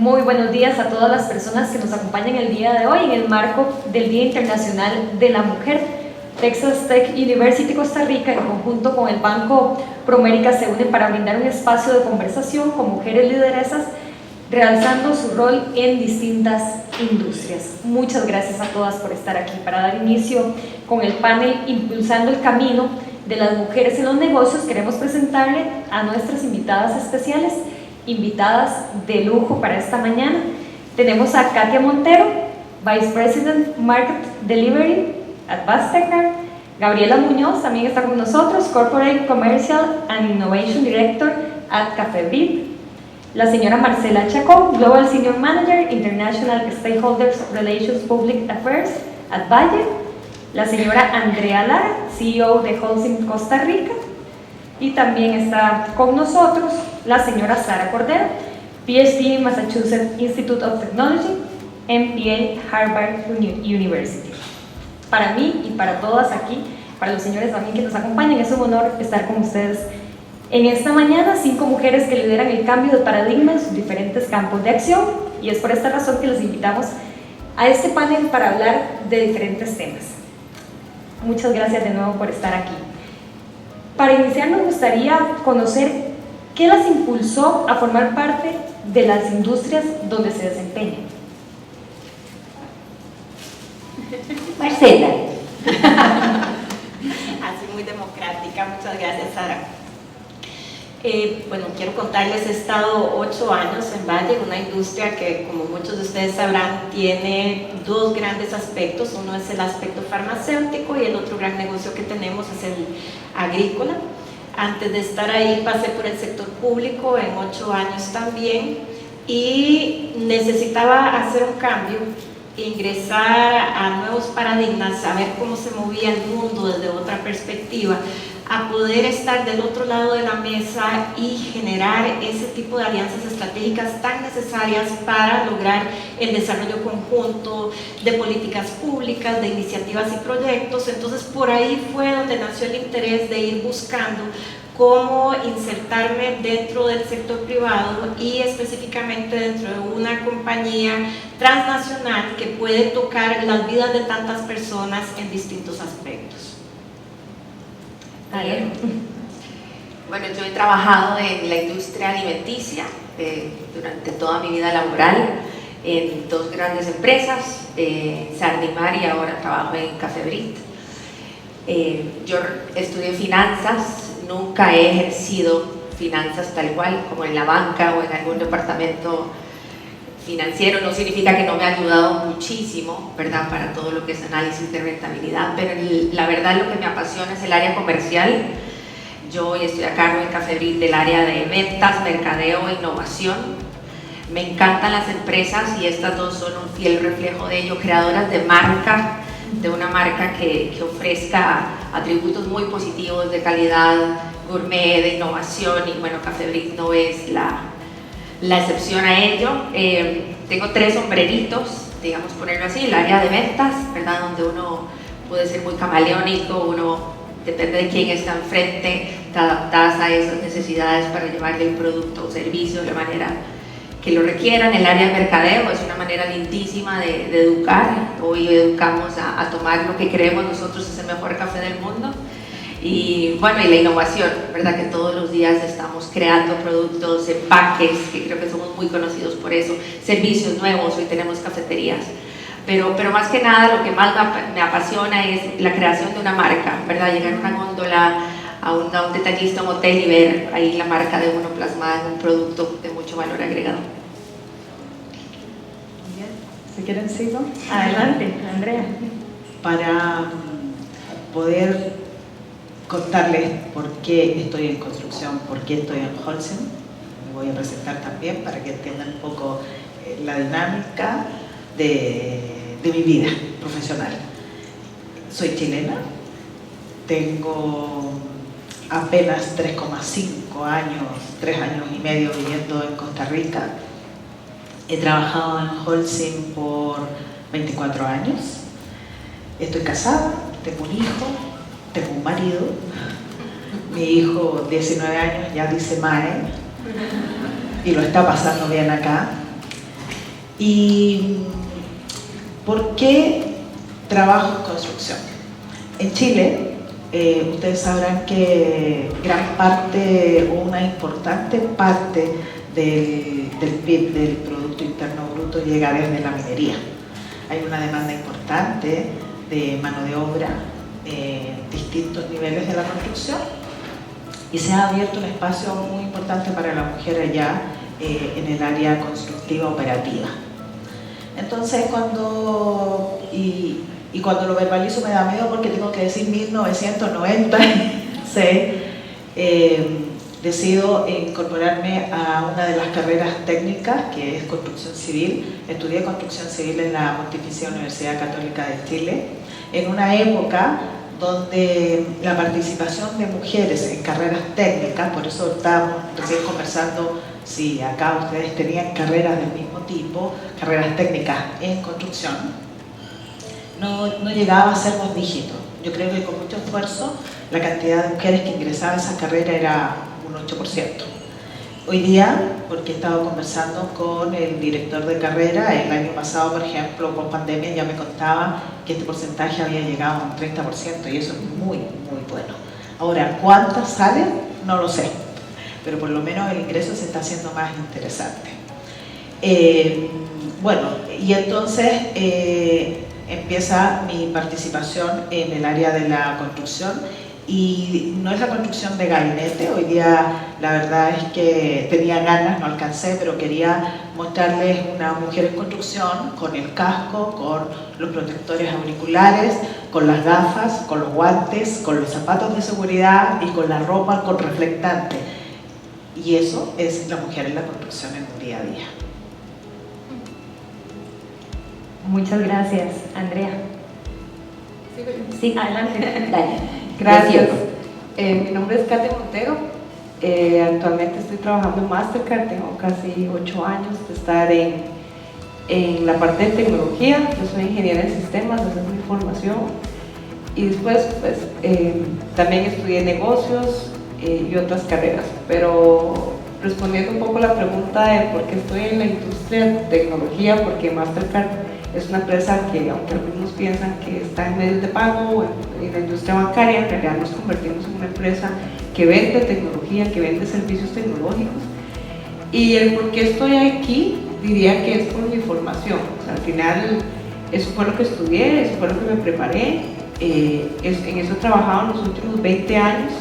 Muy buenos días a todas las personas que nos acompañan el día de hoy en el marco del Día Internacional de la Mujer. Texas Tech University Costa Rica, en conjunto con el Banco Promérica, se unen para brindar un espacio de conversación con mujeres lideresas, realzando su rol en distintas industrias. Muchas gracias a todas por estar aquí. Para dar inicio con el panel Impulsando el Camino de las Mujeres en los Negocios, queremos presentarle a nuestras invitadas especiales, invitadas de lujo para esta mañana. Tenemos a Katia Montero, Vice President Market Delivery at Vastecnar. Gabriela Muñoz también está con nosotros, Corporate Commercial and Innovation Director at Cafebrit. La señora Marcela Chacón, Global Senior Manager, International Stakeholders Relations Public Affairs at Valle. La señora Andrea Lara, CEO de Holcim Costa Rica. Y también está con nosotros la señora Sara Cordero, PhD en Massachusetts Institute of Technology, MBA Harvard University. Para mí y para todas aquí, para los señores también que nos acompañan, es un honor estar con ustedes en esta mañana. 5 mujeres que lideran el cambio de paradigma en sus diferentes campos de acción, y es por esta razón que los invitamos a este panel para hablar de diferentes temas. Muchas gracias de nuevo por estar aquí. Para iniciar, nos gustaría conocer qué las impulsó a formar parte de las industrias donde se desempeñan. Marcela. Así muy democrática, muchas gracias, Sara. Bueno, quiero contarles, he estado 8 años en Valle, una industria que, como muchos de ustedes sabrán, tiene 2 grandes aspectos. Uno es el aspecto farmacéutico y el otro gran negocio que tenemos es el agrícola. Antes de estar ahí pasé por el sector público en 8 años también, y necesitaba hacer un cambio, ingresar a nuevos paradigmas, a ver cómo se movía el mundo desde otra perspectiva, a poder estar del otro lado de la mesa y generar ese tipo de alianzas estratégicas tan necesarias para lograr el desarrollo conjunto de políticas públicas, de iniciativas y proyectos. Entonces, por ahí fue donde nació el interés de ir buscando cómo insertarme dentro del sector privado y específicamente dentro de una compañía transnacional que puede tocar las vidas de tantas personas en distintos aspectos. Bueno, yo he trabajado en la industria alimenticia durante toda mi vida laboral en 2 grandes empresas, Sardimar, y ahora trabajo en Cafebrit. Yo estudié finanzas, nunca he ejercido finanzas tal cual como en la banca o en algún departamento financiero. No significa que no me ha ayudado muchísimo, ¿verdad?, para todo lo que es análisis de rentabilidad, pero la verdad lo que me apasiona es el área comercial. Yo hoy estoy a cargo en Cafebrit del área de ventas, mercadeo e innovación. Me encantan las empresas y estas 2 son un fiel reflejo de ello, creadoras de marca, de una marca que ofrezca atributos muy positivos de calidad, gourmet, de innovación, y bueno, Cafebrit no es la excepción a ello. Tengo 3 sombreritos, digamos, ponerlo así: el área de ventas, ¿verdad?, donde uno puede ser muy camaleónico, uno depende de quién está enfrente, te adaptas a esas necesidades para llevarle el producto o servicio de la manera que lo requieran. El área de mercadeo es una manera lindísima de educar. Hoy educamos a tomar lo que creemos nosotros es el mejor café del mundo. Y bueno, y la innovación, ¿verdad?, que todos los días estamos creando productos, empaques, que creo que somos muy conocidos por eso, servicios nuevos. Hoy tenemos cafeterías, pero más que nada lo que más me apasiona es la creación de una marca, ¿verdad?, llegar a una góndola, a un detallista, a un hotel, y ver ahí la marca de uno plasmada en un producto de mucho valor agregado. ¿Se quieren seguir? Adelante, Andrea. Para poder contarles por qué estoy en construcción, por qué estoy en Holcim, me voy a presentar también para que entiendan un poco la dinámica de mi vida profesional. Soy chilena, tengo apenas 3,5 años, 3 años y medio viviendo en Costa Rica. He trabajado en Holcim por 24 años. Estoy casada, tengo un hijo, tengo un marido. Mi hijo, 19 años, ya dice MAE y lo está pasando bien acá. ¿Y por qué trabajo en construcción? En Chile, ustedes sabrán que gran parte o una importante parte del PIB, del Producto Interno Bruto, llega desde la minería. Hay una demanda importante de mano de obra en distintos niveles de la construcción y se ha abierto un espacio muy importante para la mujer allá en el área constructiva operativa. Entonces, cuando lo verbalizo me da miedo porque tengo que decir 1996, decido incorporarme a una de las carreras técnicas que es construcción civil. Estudié construcción civil en la Pontificia Universidad Católica de Chile, en una época donde la participación de mujeres en carreras técnicas, por eso estábamos recién conversando si acá ustedes tenían carreras del mismo tipo, carreras técnicas en construcción, no llegaba a ser 2 dígitos. Yo creo que con mucho esfuerzo la cantidad de mujeres que ingresaban a esa carrera era un 8%. Hoy día, porque he estado conversando con el director de carrera, el año pasado, por ejemplo, con pandemia, ya me contaba que este porcentaje había llegado a un 30% y eso es muy, muy bueno. Ahora, ¿cuántas salen? No lo sé, pero por lo menos el ingreso se está haciendo más interesante. Bueno, y entonces empieza mi participación en el área de la construcción. Y no es la construcción de gabinete. Hoy día la verdad es que tenía ganas, no alcancé, pero quería mostrarles una mujer en construcción con el casco, con los protectores auriculares, con las gafas, con los guantes, con los zapatos de seguridad y con la ropa con reflectante. Y eso es la mujer en la construcción en un día a día. Muchas gracias, Andrea. Sí, adelante. Dale. Gracias. Mi nombre es Katia Montero. Actualmente estoy trabajando en Mastercard. Tengo casi 8 años de estar en la parte de tecnología. Yo soy ingeniera en sistemas, esa es mi formación. Y después, pues, también estudié negocios y otras carreras. Pero respondiendo un poco a la pregunta de por qué estoy en la industria de tecnología, porque Mastercard es una empresa que, aunque algunos piensan que está en medios de pago en la industria bancaria, en realidad nos convertimos en una empresa que vende tecnología, que vende servicios tecnológicos. Y el por qué estoy aquí, diría que es por mi formación. O sea, al final, eso fue lo que estudié, eso fue lo que me preparé. En eso he trabajado en los últimos 20 años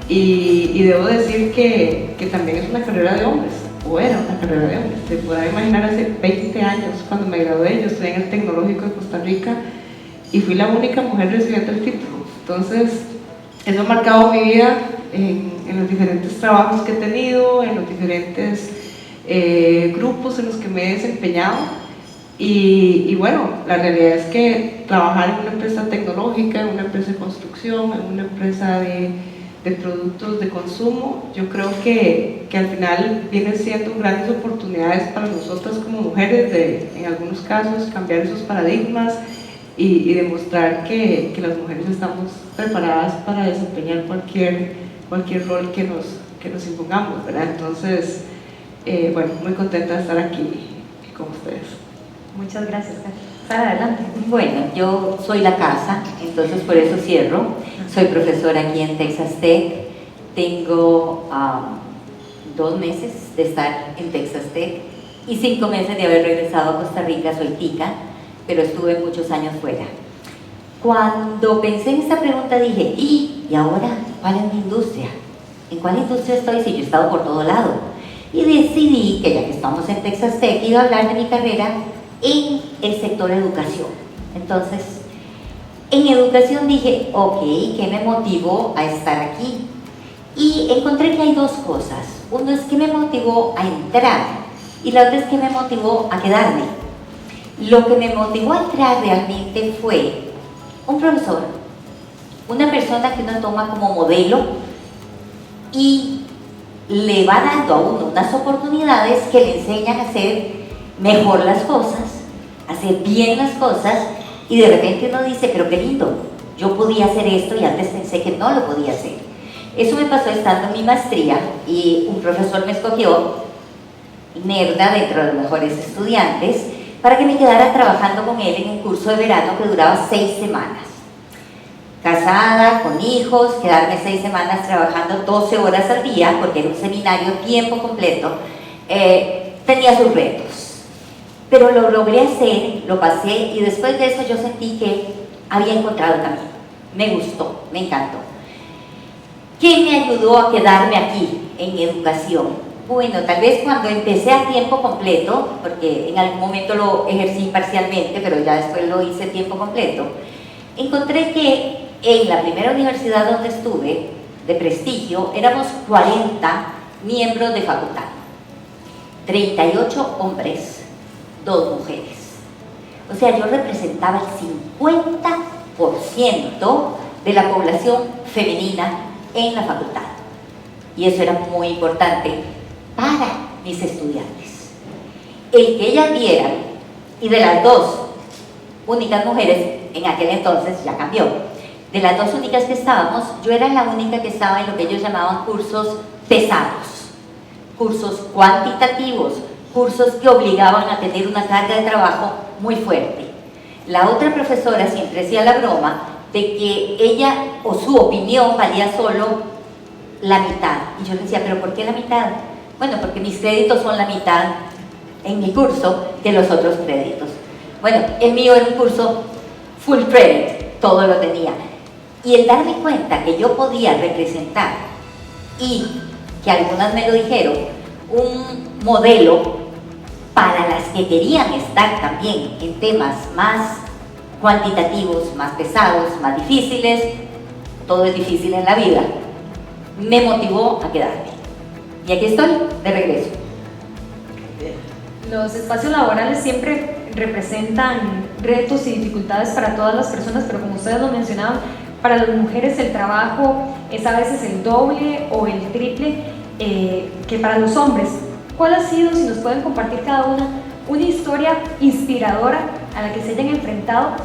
y debo decir que también es una carrera de hombres. O era una carrera de hombres. Se podrá imaginar hace 20 años cuando me gradué, yo estudié en el Tecnológico de Costa Rica y fui la única mujer recibiendo el título. Entonces, eso ha marcado mi vida en los diferentes trabajos que he tenido, en los diferentes grupos en los que me he desempeñado. Y bueno, la realidad es que trabajar en una empresa tecnológica, en una empresa de construcción, en una empresa de productos de consumo, yo creo que al final vienen siendo grandes oportunidades para nosotras como mujeres de, en algunos casos, cambiar esos paradigmas y demostrar que las mujeres estamos preparadas para desempeñar cualquier rol que nos impongamos, ¿verdad? Entonces, bueno, muy contenta de estar aquí con ustedes. Muchas gracias, Sara, adelante. Bueno, yo soy la casa, entonces por eso cierro. Soy profesora aquí en Texas Tech. Tengo 2 meses de estar en Texas Tech y 5 meses de haber regresado a Costa Rica. Soy tica, pero estuve muchos años fuera. Cuando pensé en esta pregunta dije, ¿y ahora cuál es mi industria? ¿En cuál industria estoy si yo he estado por todo lado? Y decidí que ya que estamos en Texas Tech iba a hablar de mi carrera en el sector educación. Entonces, en educación dije, ok, ¿qué me motivó a estar aquí? Y encontré que hay 2 cosas. Uno es que me motivó a entrar y la otra es que me motivó a quedarme. Lo que me motivó a entrar realmente fue un profesor, una persona que uno toma como modelo y le va dando a uno unas oportunidades que le enseñan a hacer mejor las cosas, hacer bien las cosas, y de repente uno dice, pero qué lindo, yo podía hacer esto y antes pensé que no lo podía hacer. Eso me pasó estando en mi maestría y un profesor me escogió nerda dentro de los mejores estudiantes, para que me quedara trabajando con él en un curso de verano que duraba 6 semanas. Casada, con hijos, quedarme 6 semanas trabajando 12 horas al día, porque era un seminario tiempo completo, tenía sus retos. Pero lo logré hacer, lo pasé, y después de eso yo sentí que había encontrado el camino. Me gustó, me encantó. ¿Qué me ayudó a quedarme aquí en educación? Bueno, tal vez cuando empecé a tiempo completo, porque en algún momento lo ejercí parcialmente, pero ya después lo hice a tiempo completo, encontré que en la primera universidad donde estuve, de prestigio, éramos 40 miembros de facultad, 38 hombres, 2 mujeres. O sea, yo representaba el 50% de la población femenina en la facultad. Y eso era muy importante para mis estudiantes. El que ellas vieran, y de las 2 únicas mujeres, en aquel entonces ya cambió, de las 2 únicas que estábamos, yo era la única que estaba en lo que ellos llamaban cursos pesados, cursos cuantitativos, cursos que obligaban a tener una carga de trabajo muy fuerte. La otra profesora siempre hacía la broma de que ella o su opinión valía solo la mitad. Y yo le decía, ¿pero por qué la mitad? Bueno, porque mis créditos son la mitad en mi curso que los otros créditos. Bueno, el mío era un curso full credit, todo lo tenía. Y el darme cuenta que yo podía representar, y que algunas me lo dijeron, un modelo para las que querían estar también en temas más cuantitativos, más pesados, más difíciles, todo es difícil en la vida, me motivó a quedarme. Y aquí estoy, de regreso. Los espacios laborales siempre representan retos y dificultades para todas las personas, pero como ustedes lo mencionaban, para las mujeres el trabajo es a veces el doble o el triple que para los hombres. ¿Cuál ha sido, si nos pueden compartir cada una historia inspiradora a la que se hayan enfrentado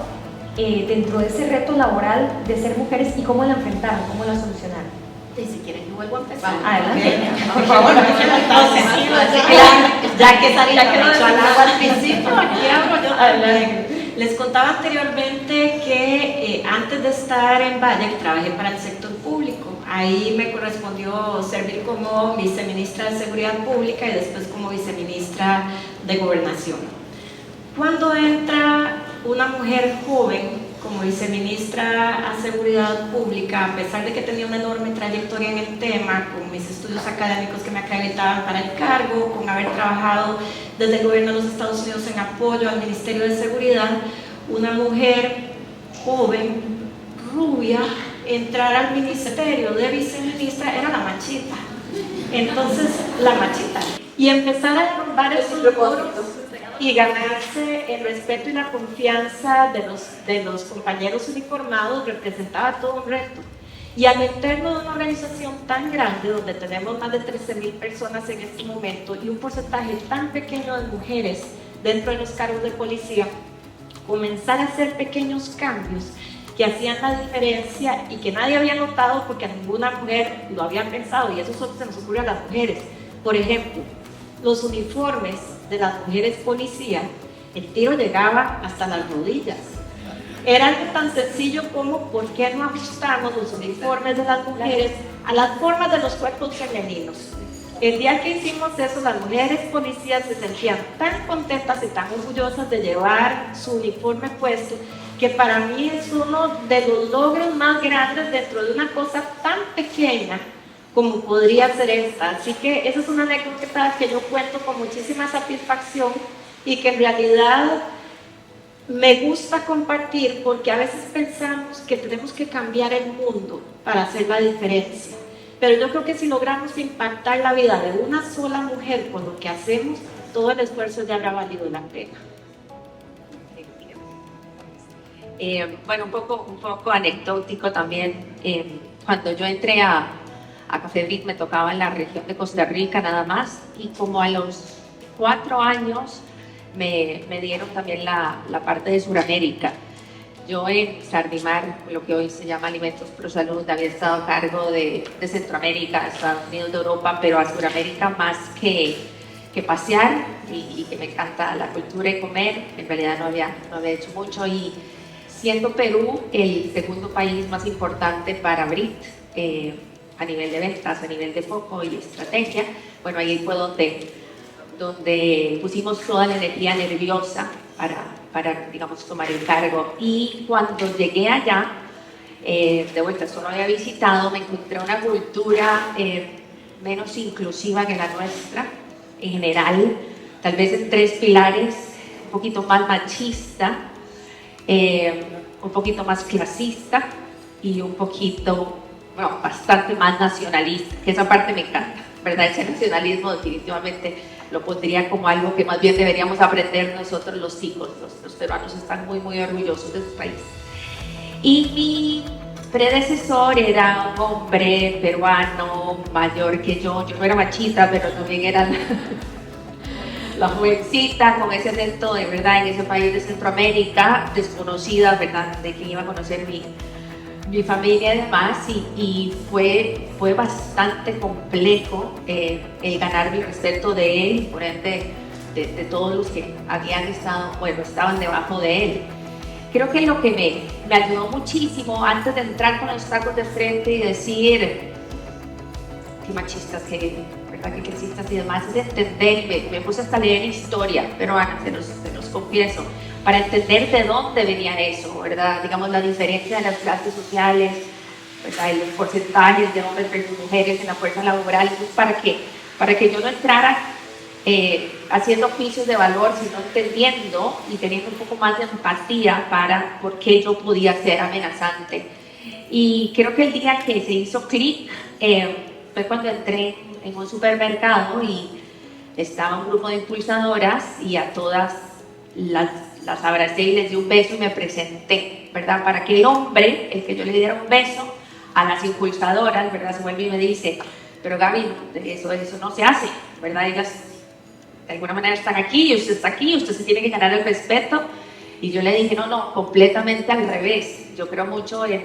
dentro de ese reto laboral de ser mujeres, y cómo la enfrentaron, cómo la solucionaron? Y si quieren, yo vuelvo a empezar. Adelante. Por favor, ya que salí al agua al principio, aquí hablo yo. Les contaba anteriormente que antes de estar en Valle, trabajé para el sector público. Ahí me correspondió servir como viceministra de Seguridad Pública y después como viceministra de Gobernación. Cuando entra una mujer joven como viceministra a Seguridad Pública, a pesar de que tenía una enorme trayectoria en el tema, con mis estudios académicos que me acreditaban para el cargo, con haber trabajado desde el gobierno de los Estados Unidos en apoyo al Ministerio de Seguridad, una mujer joven, rubia, entrar al ministerio de viceministra era la machita. Entonces, la machita. Y empezar a derrumbar esos logros y ganarse el respeto y la confianza de los compañeros uniformados representaba todo un reto. Y al interno de una organización tan grande, donde tenemos más de 13,000 personas en este momento y un porcentaje tan pequeño de mujeres dentro de los cargos de policía, comenzar a hacer pequeños cambios que hacían la diferencia y que nadie había notado porque ninguna mujer lo había pensado, y eso solo se nos ocurre a las mujeres. Por ejemplo, los uniformes de las mujeres policías, el tiro llegaba hasta las rodillas. Era algo tan sencillo como ¿por qué no ajustamos los uniformes de las mujeres a las formas de los cuerpos femeninos? El día que hicimos eso, las mujeres policías se sentían tan contentas y tan orgullosas de llevar su uniforme puesto, que para mí es uno de los logros más grandes dentro de una cosa tan pequeña como podría ser esta. Así que esa es una anécdota que yo cuento con muchísima satisfacción y que en realidad me gusta compartir, porque a veces pensamos que tenemos que cambiar el mundo para hacer la diferencia. Pero yo creo que si logramos impactar la vida de una sola mujer con lo que hacemos, todo el esfuerzo ya habrá valido la pena. Bueno, un poco anecdótico también. Cuando yo entré a Cafebric me tocaba en la región de Costa Rica nada más, y como a los 4 años me dieron también la parte de Sudamérica. Yo en Sardimar, lo que hoy se llama Alimentos Pro Salud, había estado a cargo de Centroamérica, Estados Unidos, de Europa, pero a Sudamérica más que que pasear y que me encanta la cultura y comer. En realidad no había hecho mucho, y siendo Perú el segundo país más importante para Brit, a nivel de ventas, a nivel de foco y estrategia, bueno, ahí fue donde pusimos toda la energía nerviosa para digamos, tomar el cargo. Y cuando llegué allá, de vuelta, solo había visitado, me encontré una cultura menos inclusiva que la nuestra, en general, tal vez en 3 pilares: un poquito más machista, un poquito más clasista y un poquito, bueno, bastante más nacionalista, que esa parte me encanta, ¿verdad? Ese nacionalismo definitivamente lo pondría como algo que más bien deberíamos aprender nosotros los hijos. Los peruanos están muy, muy orgullosos de su país. Y mi predecesor era un hombre peruano mayor que yo no era machita, pero también era la jovencita con ese acento de verdad en ese país de Centroamérica, desconocida, ¿verdad?, de quién iba a conocer mi familia y demás, y fue bastante complejo el ganarme el respeto de él, por ende de todos los que habían estado, bueno, estaban debajo de él. Creo que lo que me ayudó muchísimo antes de entrar con los tacos de frente y decir qué machistas, qué clasistas y demás, es entender, y me puse hasta a leer historia peruana, se los confieso, para entender de dónde venía eso, ¿verdad? Digamos, la diferencia de las clases sociales, ¿verdad? Y los porcentajes de hombres versus mujeres en la fuerza laboral, para que yo no entrara haciendo juicios de valor, sino entendiendo y teniendo un poco más de empatía para por qué yo podía ser amenazante. Y creo que el día que se hizo clic fue cuando entré en un supermercado y estaba un grupo de impulsadoras, y a todas las abracé y les di un beso y me presenté, ¿verdad? Para que el hombre, el que yo le diera un beso a las impulsadoras, ¿verdad?, se vuelve y me dice: pero Gaby, eso no se hace, ¿verdad? Ellas de alguna manera están aquí y usted está aquí, usted se tiene que ganar el respeto. Y yo le dije: no, completamente al revés. Yo creo mucho y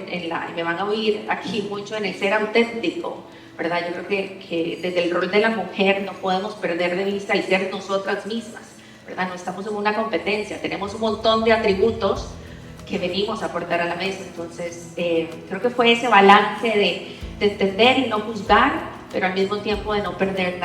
me van a oír aquí mucho en el ser auténtico, ¿verdad? Yo creo que desde el rol de la mujer no podemos perder de vista el ser nosotras mismas, ¿verdad? No estamos en una competencia, tenemos un montón de atributos que venimos a aportar a la mesa. Entonces, creo que fue ese balance de entender y no juzgar, pero al mismo tiempo de no perder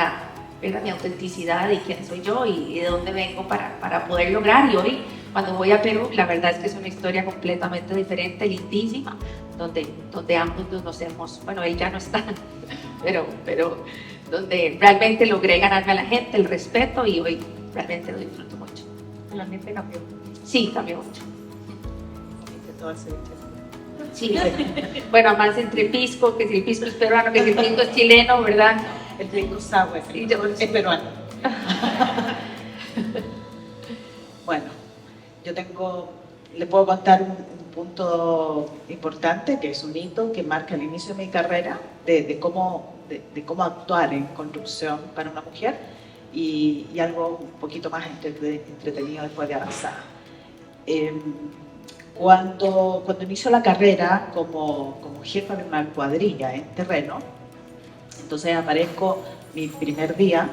mi autenticidad y quién soy yo y de dónde vengo para poder lograr. Y hoy, cuando voy a Perú, la verdad es que es una historia completamente diferente, lindísima, donde ambos nos hemos, bueno, él ya no está, pero donde realmente logré ganarme a la gente el respeto, y hoy realmente lo disfruto mucho. ¿La gente cambió? Sí, cambió mucho. Todo el ceviche. Sí, bueno, más entre pisco, que si el pisco es peruano, que si el pisco es chileno, ¿verdad? El pisco sour es peruano. Bueno, le puedo contar un punto importante, que es un hito que marca el inicio de mi carrera, de cómo actuar en construcción para una mujer, y algo un poquito más entretenido después de avanzar. Cuando inicio la carrera como jefa de una cuadrilla en terreno, entonces aparezco mi primer día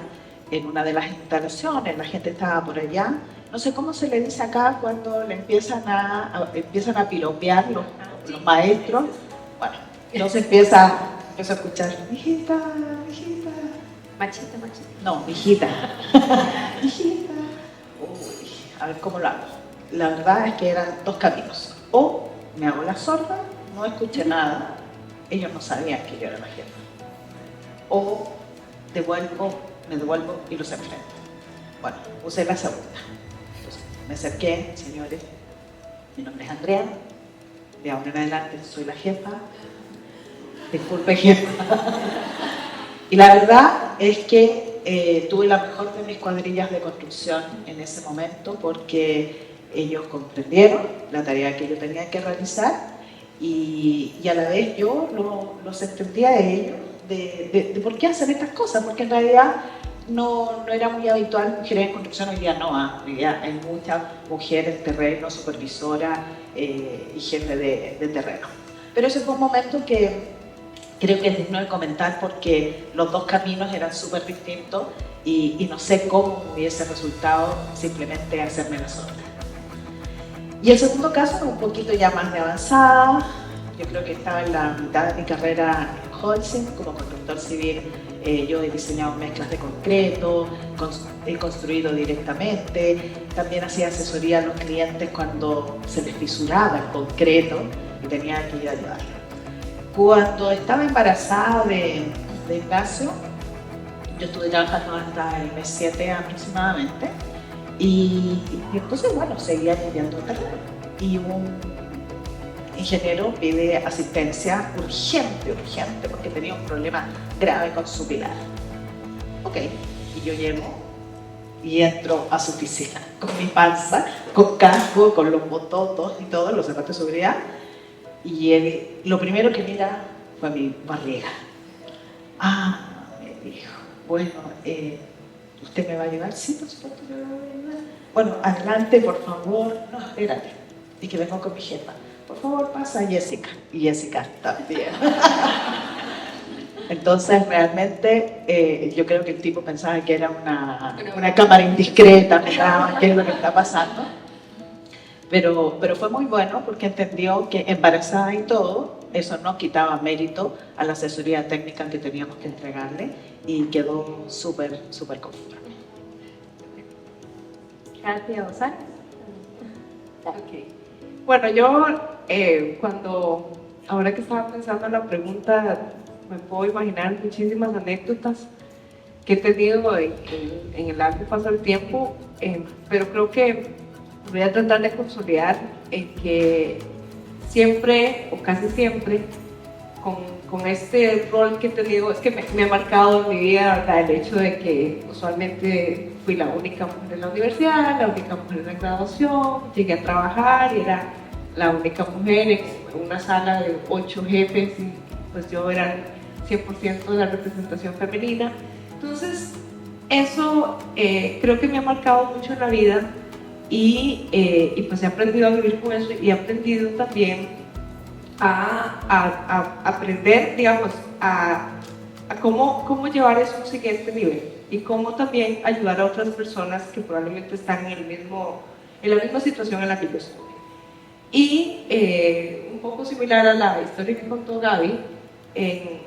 en una de las instalaciones, la gente estaba por allá, no sé cómo se le dice acá cuando le empiezan a piropear los maestros. Bueno, entonces empiezo a escuchar: hijita, hijita. Machita. No, hijita. Hijita. Uy, a ver cómo lo hago. La verdad es que eran 2 caminos: o me hago la sorda, no escuché nada, ellos no sabían que yo era la jefa, o me devuelvo y los enfrento. Bueno, usé la segunda. Entonces, me acerqué: señores, mi nombre es Andrea, de ahora en adelante soy la jefa, disculpe, jefa. Y la verdad es que tuve la mejor de mis cuadrillas de construcción en ese momento, porque ellos comprendieron la tarea que yo tenía que realizar, y a la vez yo los entendía a ellos de por qué hacen estas cosas, porque en realidad no era muy habitual mujeres en construcción. Hoy día no, hoy día hay muchas mujeres en terreno, supervisora y jefe de terreno. Pero ese fue un momento que creo que es digno de comentar, porque los 2 caminos eran súper distintos, y no sé cómo hubiese resultado simplemente hacerme la sorda. Y el segundo caso fue un poquito ya más de avanzada. Yo creo que estaba en la mitad de mi carrera en Holcim como constructor civil. Yo he diseñado mezclas de concreto, he construido directamente, también hacía asesoría a los clientes cuando se les fisuraba el concreto y tenía que ir a ayudarlos. Cuando estaba embarazada de Ignacio, yo estuve trabajando hasta el mes 7 aproximadamente y entonces, bueno, seguía cambiando de terreno y un ingeniero pide asistencia urgente, porque tenía un problema grave con su pilar. Ok, y yo llego y entro a su oficina con mi panza, con casco, con los bototos y todo, los zapatos de seguridad, y él lo primero que mira fue mi barriga. Ah, me dijo, bueno, ¿usted me va a ayudar? Sí, por supuesto que me va a ayudar. Bueno, adelante, por favor. No, espérate, y que vengo con mi jefa. Por favor, pasa a Jessica. Y Jessica también. Entonces, realmente, yo creo que el tipo pensaba que era una cámara indiscreta, miraba qué es lo que está pasando. Pero fue muy bueno porque entendió que embarazada y todo, eso no quitaba mérito a la asesoría técnica que teníamos que entregarle y quedó súper, súper conforme. Gracias, Osana. Okay. Bueno, yo ahora que estaba pensando en la pregunta, me puedo imaginar muchísimas anécdotas que he tenido en el largo paso del tiempo, pero creo que voy a tratar de consolidar en que siempre o casi siempre con este rol que he tenido, es que me ha marcado en mi vida, ¿verdad? El hecho de que usualmente fui la única mujer en la universidad, la única mujer en la graduación, llegué a trabajar y era la única mujer en una sala de 8 jefes y pues yo era 100% de la representación femenina. Entonces eso creo que me ha marcado mucho en la vida y pues he aprendido a vivir con eso y he aprendido también a aprender, digamos, a cómo llevar eso a un siguiente nivel y cómo también ayudar a otras personas que probablemente están en la misma situación en la que yo estoy. Y un poco similar a la historia que contó Gaby,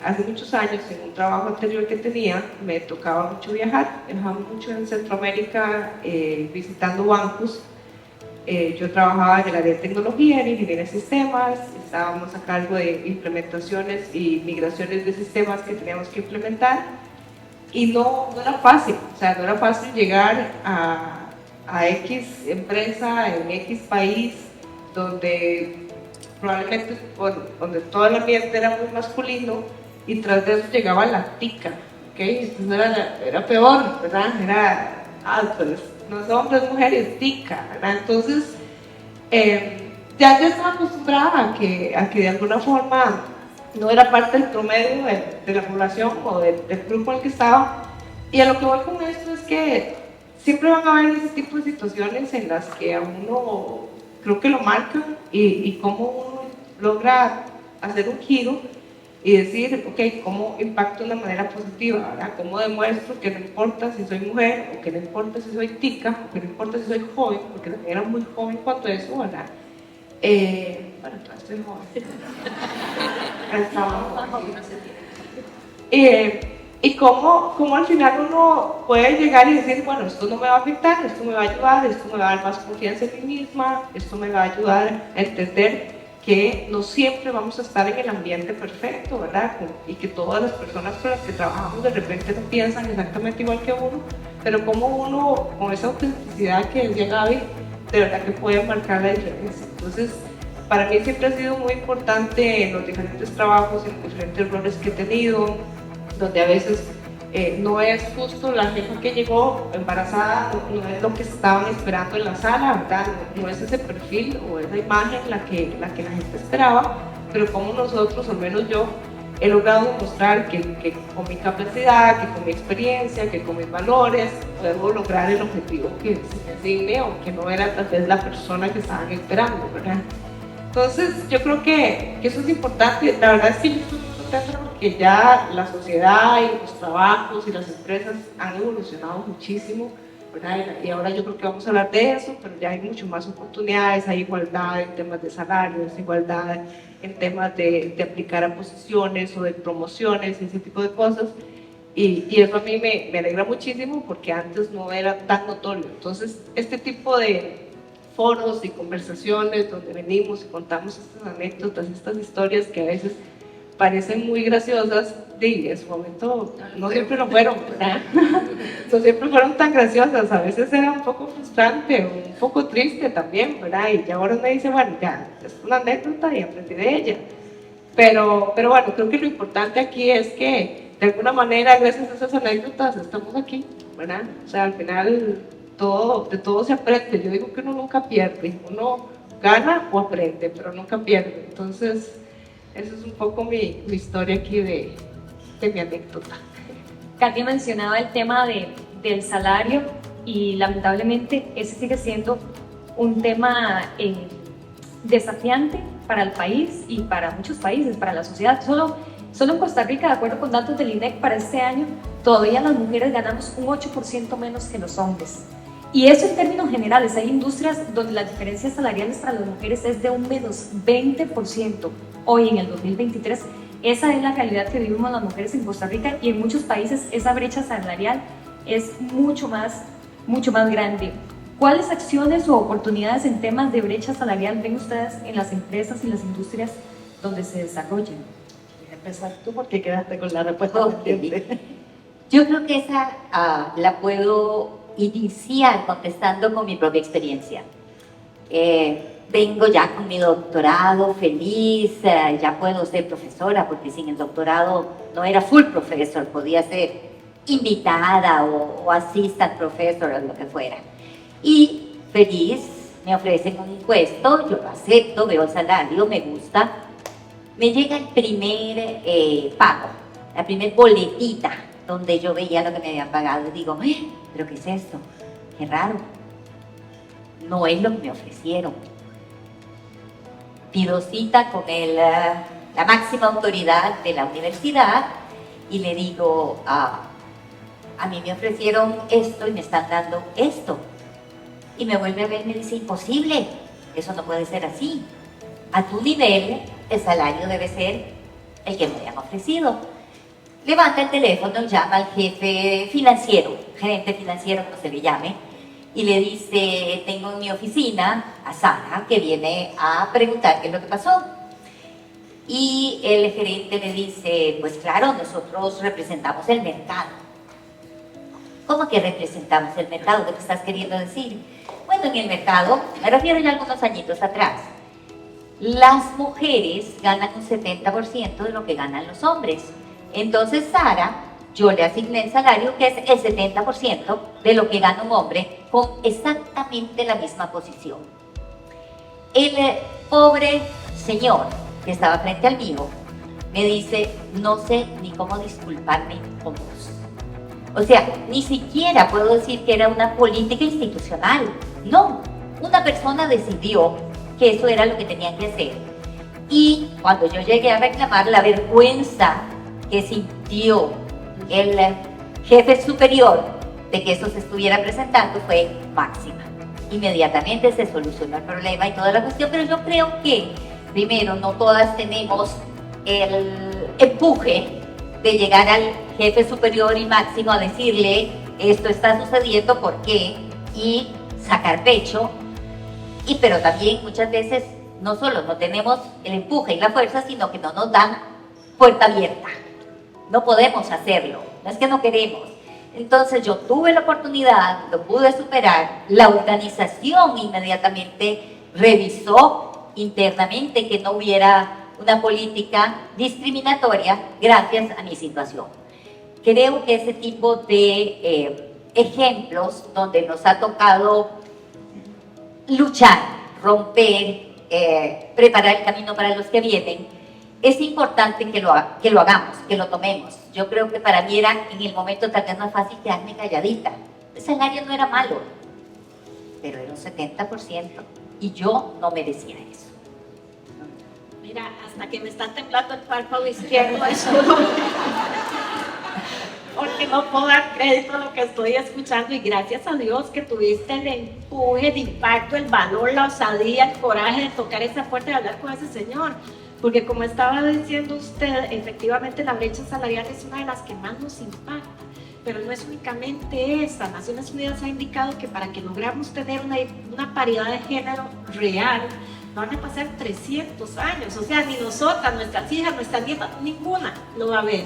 hace muchos años, en un trabajo anterior que tenía, me tocaba mucho viajar mucho en Centroamérica visitando bancos. Yo trabajaba en el área de tecnología, en ingeniería de sistemas, estábamos a cargo de implementaciones y migraciones de sistemas que teníamos que implementar y no era fácil, o sea, no era fácil llegar a X empresa en X país donde probablemente, bueno, donde todo el ambiente era muy masculino y tras de eso llegaba la tica, ¿ok? Entonces era peor, ¿verdad? Era, pues, no es hombres, mujeres, tica, ¿verdad? Entonces, ya estaba acostumbrada a que de alguna forma no era parte del promedio de la población o del grupo en el que estaba. Y a lo que voy con esto es que siempre van a haber ese tipo de situaciones en las que a uno creo que lo marcan y cómo uno logra hacer un giro y decir, ok, ¿cómo impacto de una manera positiva? ¿Verdad? ¿Cómo demuestro que no importa si soy mujer, o que no importa si soy tica, o que no importa si soy joven, porque también era muy joven cuando eso, ¿verdad? Bueno, todavía estoy joven. Y cómo al final uno puede llegar y decir, bueno, esto no me va a afectar, esto me va a ayudar, esto me va a dar más confianza en mí misma, esto me va a ayudar a entender que no siempre vamos a estar en el ambiente perfecto, ¿verdad? Y que todas las personas con las que trabajamos de repente no piensan exactamente igual que uno, pero como uno, con esa autenticidad que decía Gaby, de verdad que puede marcar la diferencia. Entonces, para mí siempre ha sido muy importante en los diferentes trabajos, en los diferentes roles que he tenido, donde a veces no es justo la jefa que llegó embarazada, no es lo que estaban esperando en la sala, ¿verdad? No es ese perfil o esa imagen la que la gente esperaba, pero como nosotros, al menos yo, he logrado demostrar que con mi capacidad, que con mi experiencia, que con mis valores, puedo lograr el objetivo que se me asigne o que no era tal vez la persona que estaban esperando, ¿verdad? Entonces, yo creo que eso es importante. La verdad es que yo estoy muy contenta porque ya la sociedad y los trabajos y las empresas han evolucionado muchísimo, ¿verdad? Y ahora yo creo que vamos a hablar de eso, pero ya hay mucho más oportunidades, hay igualdad en temas de salarios, igualdad en temas de aplicar a posiciones o de promociones, ese tipo de cosas. Y eso a mí me alegra muchísimo porque antes no era tan notorio. Entonces, este tipo de foros y conversaciones donde venimos y contamos estas anécdotas, estas historias que a veces parecen muy graciosas, y en su momento no siempre lo fueron, ¿verdad? No siempre fueron tan graciosas, a veces era un poco frustrante, un poco triste también, ¿verdad? Y ya ahora me dice, bueno, ya, es una anécdota y aprendí de ella. Pero bueno, creo que lo importante aquí es que de alguna manera, gracias a esas anécdotas, estamos aquí, ¿verdad? O sea, al final de todo se aprende. Yo digo que uno nunca pierde, uno gana o aprende, pero nunca pierde. Entonces, esa es un poco mi historia aquí de mi anécdota. Katy mencionaba el tema del salario y lamentablemente ese sigue siendo un tema desafiante para el país y para muchos países, para la sociedad. Solo en Costa Rica, de acuerdo con datos del INEC para este año, todavía las mujeres ganamos un 8% menos que los hombres. Y eso en términos generales, hay industrias donde las diferencias salariales para las mujeres es de un menos 20%. Hoy en el 2023, esa es la realidad que vivimos las mujeres en Costa Rica, y en muchos países esa brecha salarial es mucho más grande. ¿Cuáles acciones o oportunidades en temas de brecha salarial ven ustedes en las empresas y las industrias donde se desarrollan? Empezar tú porque quedaste con la respuesta. Okay. Yo creo que esa la puedo iniciar contestando con mi propia experiencia. Vengo ya con mi doctorado feliz, ya puedo ser profesora, porque sin el doctorado no era full professor, podía ser invitada o assistant professor o lo que fuera. Y feliz, me ofrecen un puesto, yo lo acepto, veo el salario, me gusta. Me llega el primer pago, la primer boletita, donde yo veía lo que me habían pagado y digo, ¿pero qué es esto? Qué raro. No es lo que me ofrecieron. Pido cita con la máxima autoridad de la universidad y le digo, a mí me ofrecieron esto y me están dando esto. Y me vuelve a ver y me dice, imposible, eso no puede ser así. A tu nivel, el salario debe ser el que me habían ofrecido. Levanta el teléfono y llama al jefe financiero, gerente financiero, como se le llame, y le dice, tengo en mi oficina a Sara, que viene a preguntar qué es lo que pasó. Y el gerente me dice, pues claro, nosotros representamos el mercado. ¿Cómo que representamos el mercado? ¿Qué te estás queriendo decir? Bueno, en el mercado, me refiero ya a algunos añitos atrás, las mujeres ganan un 70% de lo que ganan los hombres. Entonces, Sara, yo le asigné el salario que es el 70% de lo que gana un hombre con exactamente la misma posición. El pobre señor que estaba frente al mío me dice, no sé ni cómo disculparme con vos. O sea, ni siquiera puedo decir que era una política institucional. No, una persona decidió que eso era lo que tenían que hacer. Y cuando yo llegué a reclamar, la vergüenza que sintió el jefe superior de que eso se estuviera presentando fue máxima. Inmediatamente se solucionó el problema y toda la cuestión, pero yo creo que, primero, no todas tenemos el empuje de llegar al jefe superior y máximo a decirle, esto está sucediendo, ¿por qué? Y sacar pecho. Pero también muchas veces no solo no tenemos el empuje y la fuerza, sino que no nos dan puerta abierta. No podemos hacerlo, no es que no queremos. Entonces yo tuve la oportunidad, lo pude superar, la organización inmediatamente revisó internamente que no hubiera una política discriminatoria gracias a mi situación. Creo que ese tipo de ejemplos donde nos ha tocado luchar, romper, preparar el camino para los que vienen, es importante que lo hagamos, que lo tomemos. Yo creo que para mí era en el momento tal vez más fácil quedarme calladita. El salario no era malo, pero era un 70% y yo no merecía eso. Mira, hasta que me está temblando el párpado izquierdo, eso porque no puedo dar crédito a lo que estoy escuchando, y gracias a Dios que tuviste el empuje, el impacto, el valor, la osadía, el coraje de tocar esa puerta y hablar con ese señor. Porque como estaba diciendo usted, efectivamente la brecha salarial es una de las que más nos impacta, pero no es únicamente esa. Naciones Unidas ha indicado que para que logramos tener una paridad de género real, van a pasar 300 años, o sea, ni nosotras, nuestras hijas, nuestras nietas, ninguna lo va a ver,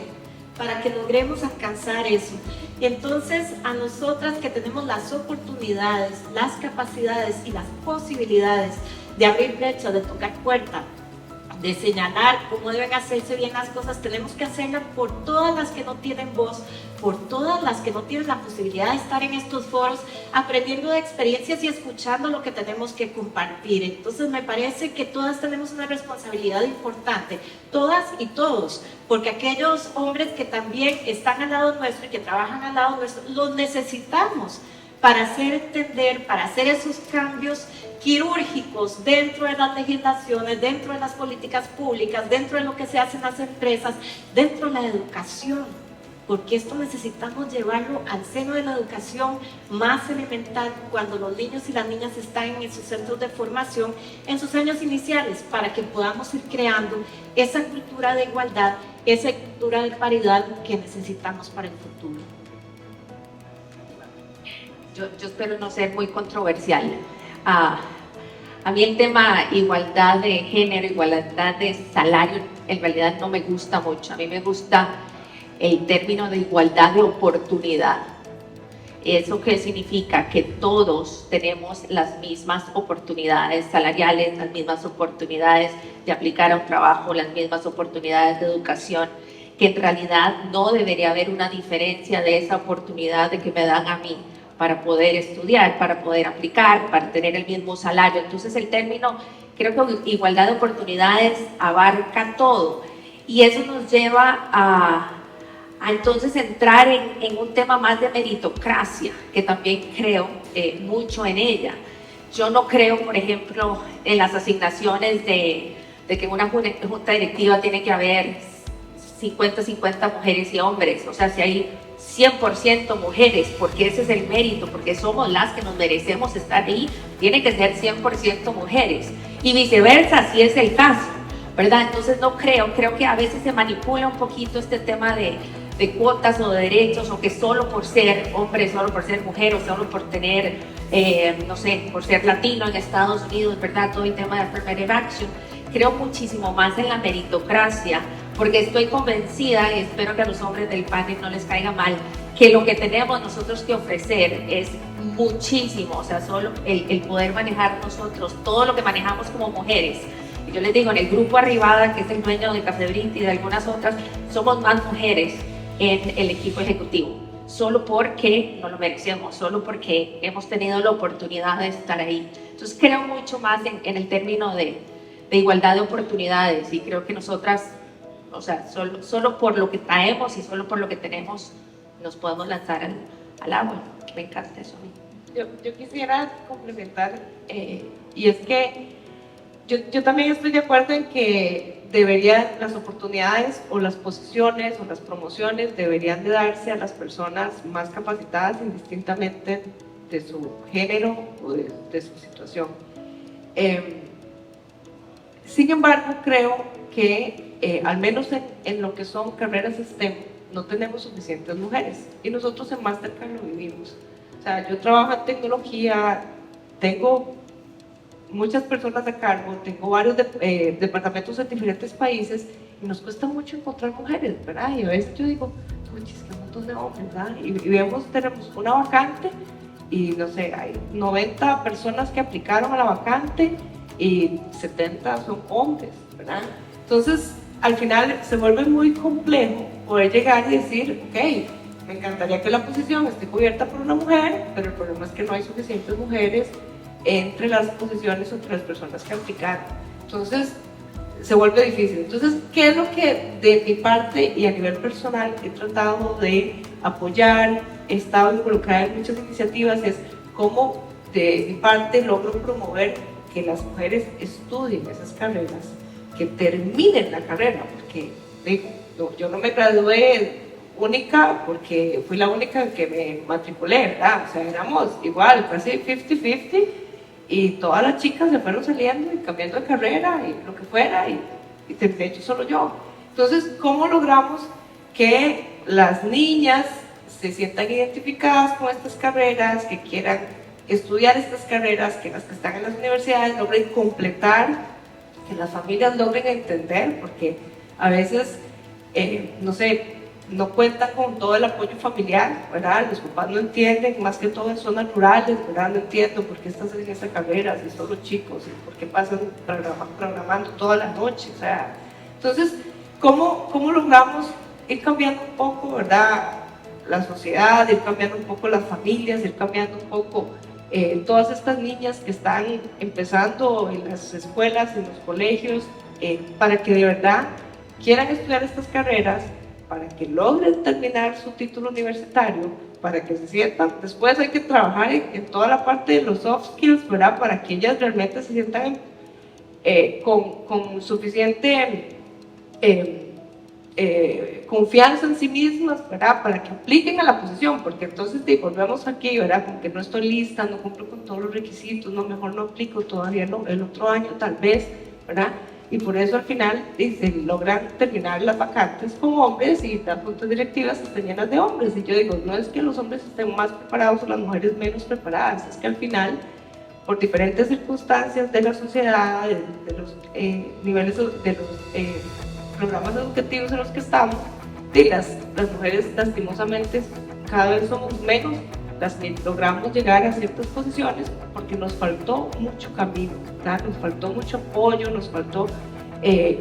para que logremos alcanzar eso. Y entonces a nosotras que tenemos las oportunidades, las capacidades y las posibilidades de abrir brechas, de tocar puertas, de señalar cómo deben hacerse bien las cosas, tenemos que hacerlas por todas las que no tienen voz, por todas las que no tienen la posibilidad de estar en estos foros, aprendiendo de experiencias y escuchando lo que tenemos que compartir. Entonces me parece que todas tenemos una responsabilidad importante, todas y todos, porque aquellos hombres que también están al lado nuestro y que trabajan al lado nuestro, los necesitamos para hacer entender, para hacer esos cambios quirúrgicos dentro de las legislaciones, dentro de las políticas públicas, dentro de lo que se hace en las empresas, dentro de la educación, porque esto necesitamos llevarlo al seno de la educación más elemental cuando los niños y las niñas están en sus centros de formación, en sus años iniciales, para que podamos ir creando esa cultura de igualdad, esa cultura de paridad que necesitamos para el futuro. Yo espero no ser muy controversial. A mí el tema igualdad de género, igualdad de salario, en realidad no me gusta mucho. A mí me gusta el término de igualdad de oportunidad. ¿Eso qué significa? Que todos tenemos las mismas oportunidades salariales, las mismas oportunidades de aplicar a un trabajo, las mismas oportunidades de educación, que en realidad no debería haber una diferencia de esa oportunidad de que me dan a mí para poder estudiar, para poder aplicar, para tener el mismo salario. Entonces el término, creo que igualdad de oportunidades abarca todo, y eso nos lleva a entonces entrar en un tema más de meritocracia, que también creo mucho en ella. Yo no creo, por ejemplo, en las asignaciones de que en una junta directiva tiene que haber 50-50 mujeres y hombres, o sea, si hay 100% mujeres, porque ese es el mérito, porque somos las que nos merecemos estar ahí, tiene que ser 100% mujeres, y viceversa, si es el caso, ¿verdad? Entonces no creo que a veces se manipula un poquito este tema de cuotas o de derechos, o que solo por ser hombre, solo por ser mujer, o solo por tener, no sé, por ser latino en Estados Unidos, ¿verdad? Todo el tema de affirmative action. Creo muchísimo más en la meritocracia, porque estoy convencida, y espero que a los hombres del panel no les caiga mal, que lo que tenemos nosotros que ofrecer es muchísimo, o sea, solo el poder manejar nosotros todo lo que manejamos como mujeres. Y yo les digo, en el grupo Arribada, que es el dueño de Café Brindis y de algunas otras, somos más mujeres en el equipo ejecutivo, solo porque nos lo merecemos, solo porque hemos tenido la oportunidad de estar ahí. Entonces creo mucho más en el término de igualdad de oportunidades, y creo que nosotras, o sea, solo por lo que traemos y solo por lo que tenemos nos podemos lanzar al agua. Me encanta eso a mí. Yo quisiera complementar, y es que yo también estoy de acuerdo en que las oportunidades o las posiciones o las promociones deberían de darse a las personas más capacitadas, indistintamente de su género o de su situación. Sin embargo, creo que al menos en lo que son carreras STEM no tenemos suficientes mujeres, y nosotros en Mastercard lo vivimos. O sea, yo trabajo en tecnología, tengo muchas personas a cargo, tengo varios departamentos en diferentes países, y nos cuesta mucho encontrar mujeres, ¿verdad? Y a veces yo digo, uy, es que un montón de hombres, ¿verdad? Y tenemos una vacante, y no sé, hay 90 personas que aplicaron a la vacante, y 70 son hombres, ¿verdad? Entonces, al final se vuelve muy complejo poder llegar y decir, ok, me encantaría que la posición esté cubierta por una mujer, pero el problema es que no hay suficientes mujeres entre las posiciones, entre las personas que aplicaron. Entonces, se vuelve difícil. Entonces, ¿qué es lo que de mi parte y a nivel personal he tratado de apoyar? He estado involucrada en muchas iniciativas, es cómo de mi parte logro promover que las mujeres estudien esas carreras, que terminen la carrera, porque digo, yo no me gradué única porque fui la única que me matriculé, ¿verdad? O sea, éramos igual, casi 50-50, y todas las chicas se fueron saliendo y cambiando de carrera y lo que fuera, y terminé hecho solo yo. Entonces, ¿cómo logramos que las niñas se sientan identificadas con estas carreras, que quieran estudiar estas carreras, que las que están en las universidades logren completar, que las familias logren entender? Porque a veces, no sé, no cuentan con todo el apoyo familiar, ¿verdad? Los papás no entienden, más que todo en zonas rurales, ¿verdad? No entiendo por qué estás en esa carrera, si son los chicos, y por qué pasan programando toda la noche, o sea. Entonces, ¿cómo logramos ir cambiando un poco, ¿verdad? La sociedad, ir cambiando un poco las familias, ir cambiando un poco todas estas niñas que están empezando en las escuelas, en los colegios, para que de verdad quieran estudiar estas carreras, para que logren terminar su título universitario, para que se sientan? Después hay que trabajar en toda la parte de los soft skills, ¿verdad? Para que ellas realmente se sientan con suficiente confianza en sí mismas, ¿verdad? Para que apliquen a la posición, porque entonces volvemos aquí, ¿verdad? Como que no estoy lista, no cumplo con todos los requisitos, no, mejor no aplico, todavía no, el otro año tal vez, ¿verdad? Y por eso al final se logran terminar las vacantes con hombres y las juntas directivas están llenas de hombres. Y yo digo, no es que los hombres estén más preparados o las mujeres menos preparadas, es que al final, por diferentes circunstancias de la sociedad, de los niveles, de los programas educativos en los que estamos, las mujeres lastimosamente cada vez somos menos las que logramos llegar a ciertas posiciones, porque nos faltó mucho camino, ¿verdad? Nos faltó mucho apoyo, nos faltó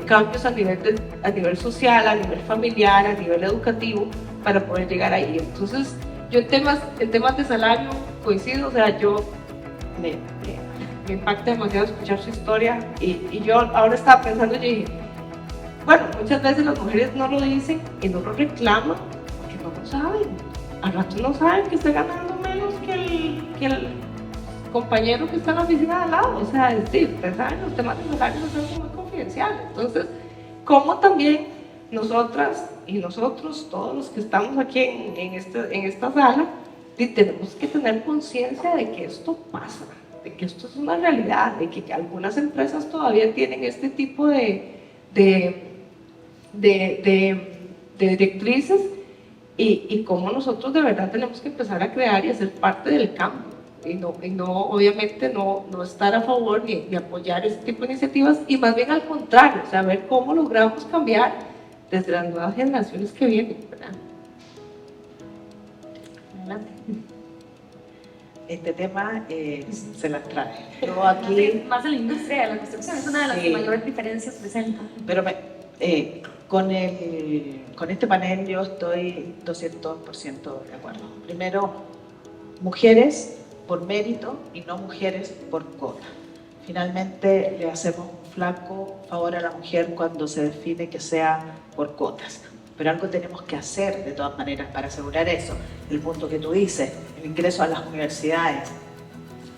cambios a nivel social, a nivel familiar, a nivel educativo, para poder llegar ahí. Entonces, yo en temas de salario coincido, o sea, yo me impacta demasiado escuchar su historia, y yo ahora estaba pensando, yo dije, bueno, muchas veces las mujeres no lo dicen y no lo reclaman porque no lo saben. Al rato no saben que está ganando menos que el compañero que está en la oficina de al lado. O sea, ustedes saben, los temas de salarios son muy confidenciales. Entonces, ¿cómo también nosotras y nosotros, todos los que estamos aquí en esta sala, tenemos que tener conciencia de que esto pasa, de que esto es una realidad, de que algunas empresas todavía tienen este tipo de directrices, y cómo nosotros de verdad tenemos que empezar a crear y hacer parte del cambio, y no obviamente no estar a favor ni apoyar este tipo de iniciativas, y más bien al contrario, o sea, ver cómo logramos cambiar desde las nuevas generaciones que vienen, ¿verdad? Adelante. Este tema se las trae. Yo aquí, más en la industria de la construcción es una de las que mayores diferencias presenta. pero con este panel yo estoy 200% de acuerdo. Primero, mujeres por mérito y no mujeres por cuota. Finalmente le hacemos un flaco favor a la mujer cuando se define que sea por cuotas. Pero algo tenemos que hacer de todas maneras para asegurar eso. El punto que tú dices, el ingreso a las universidades,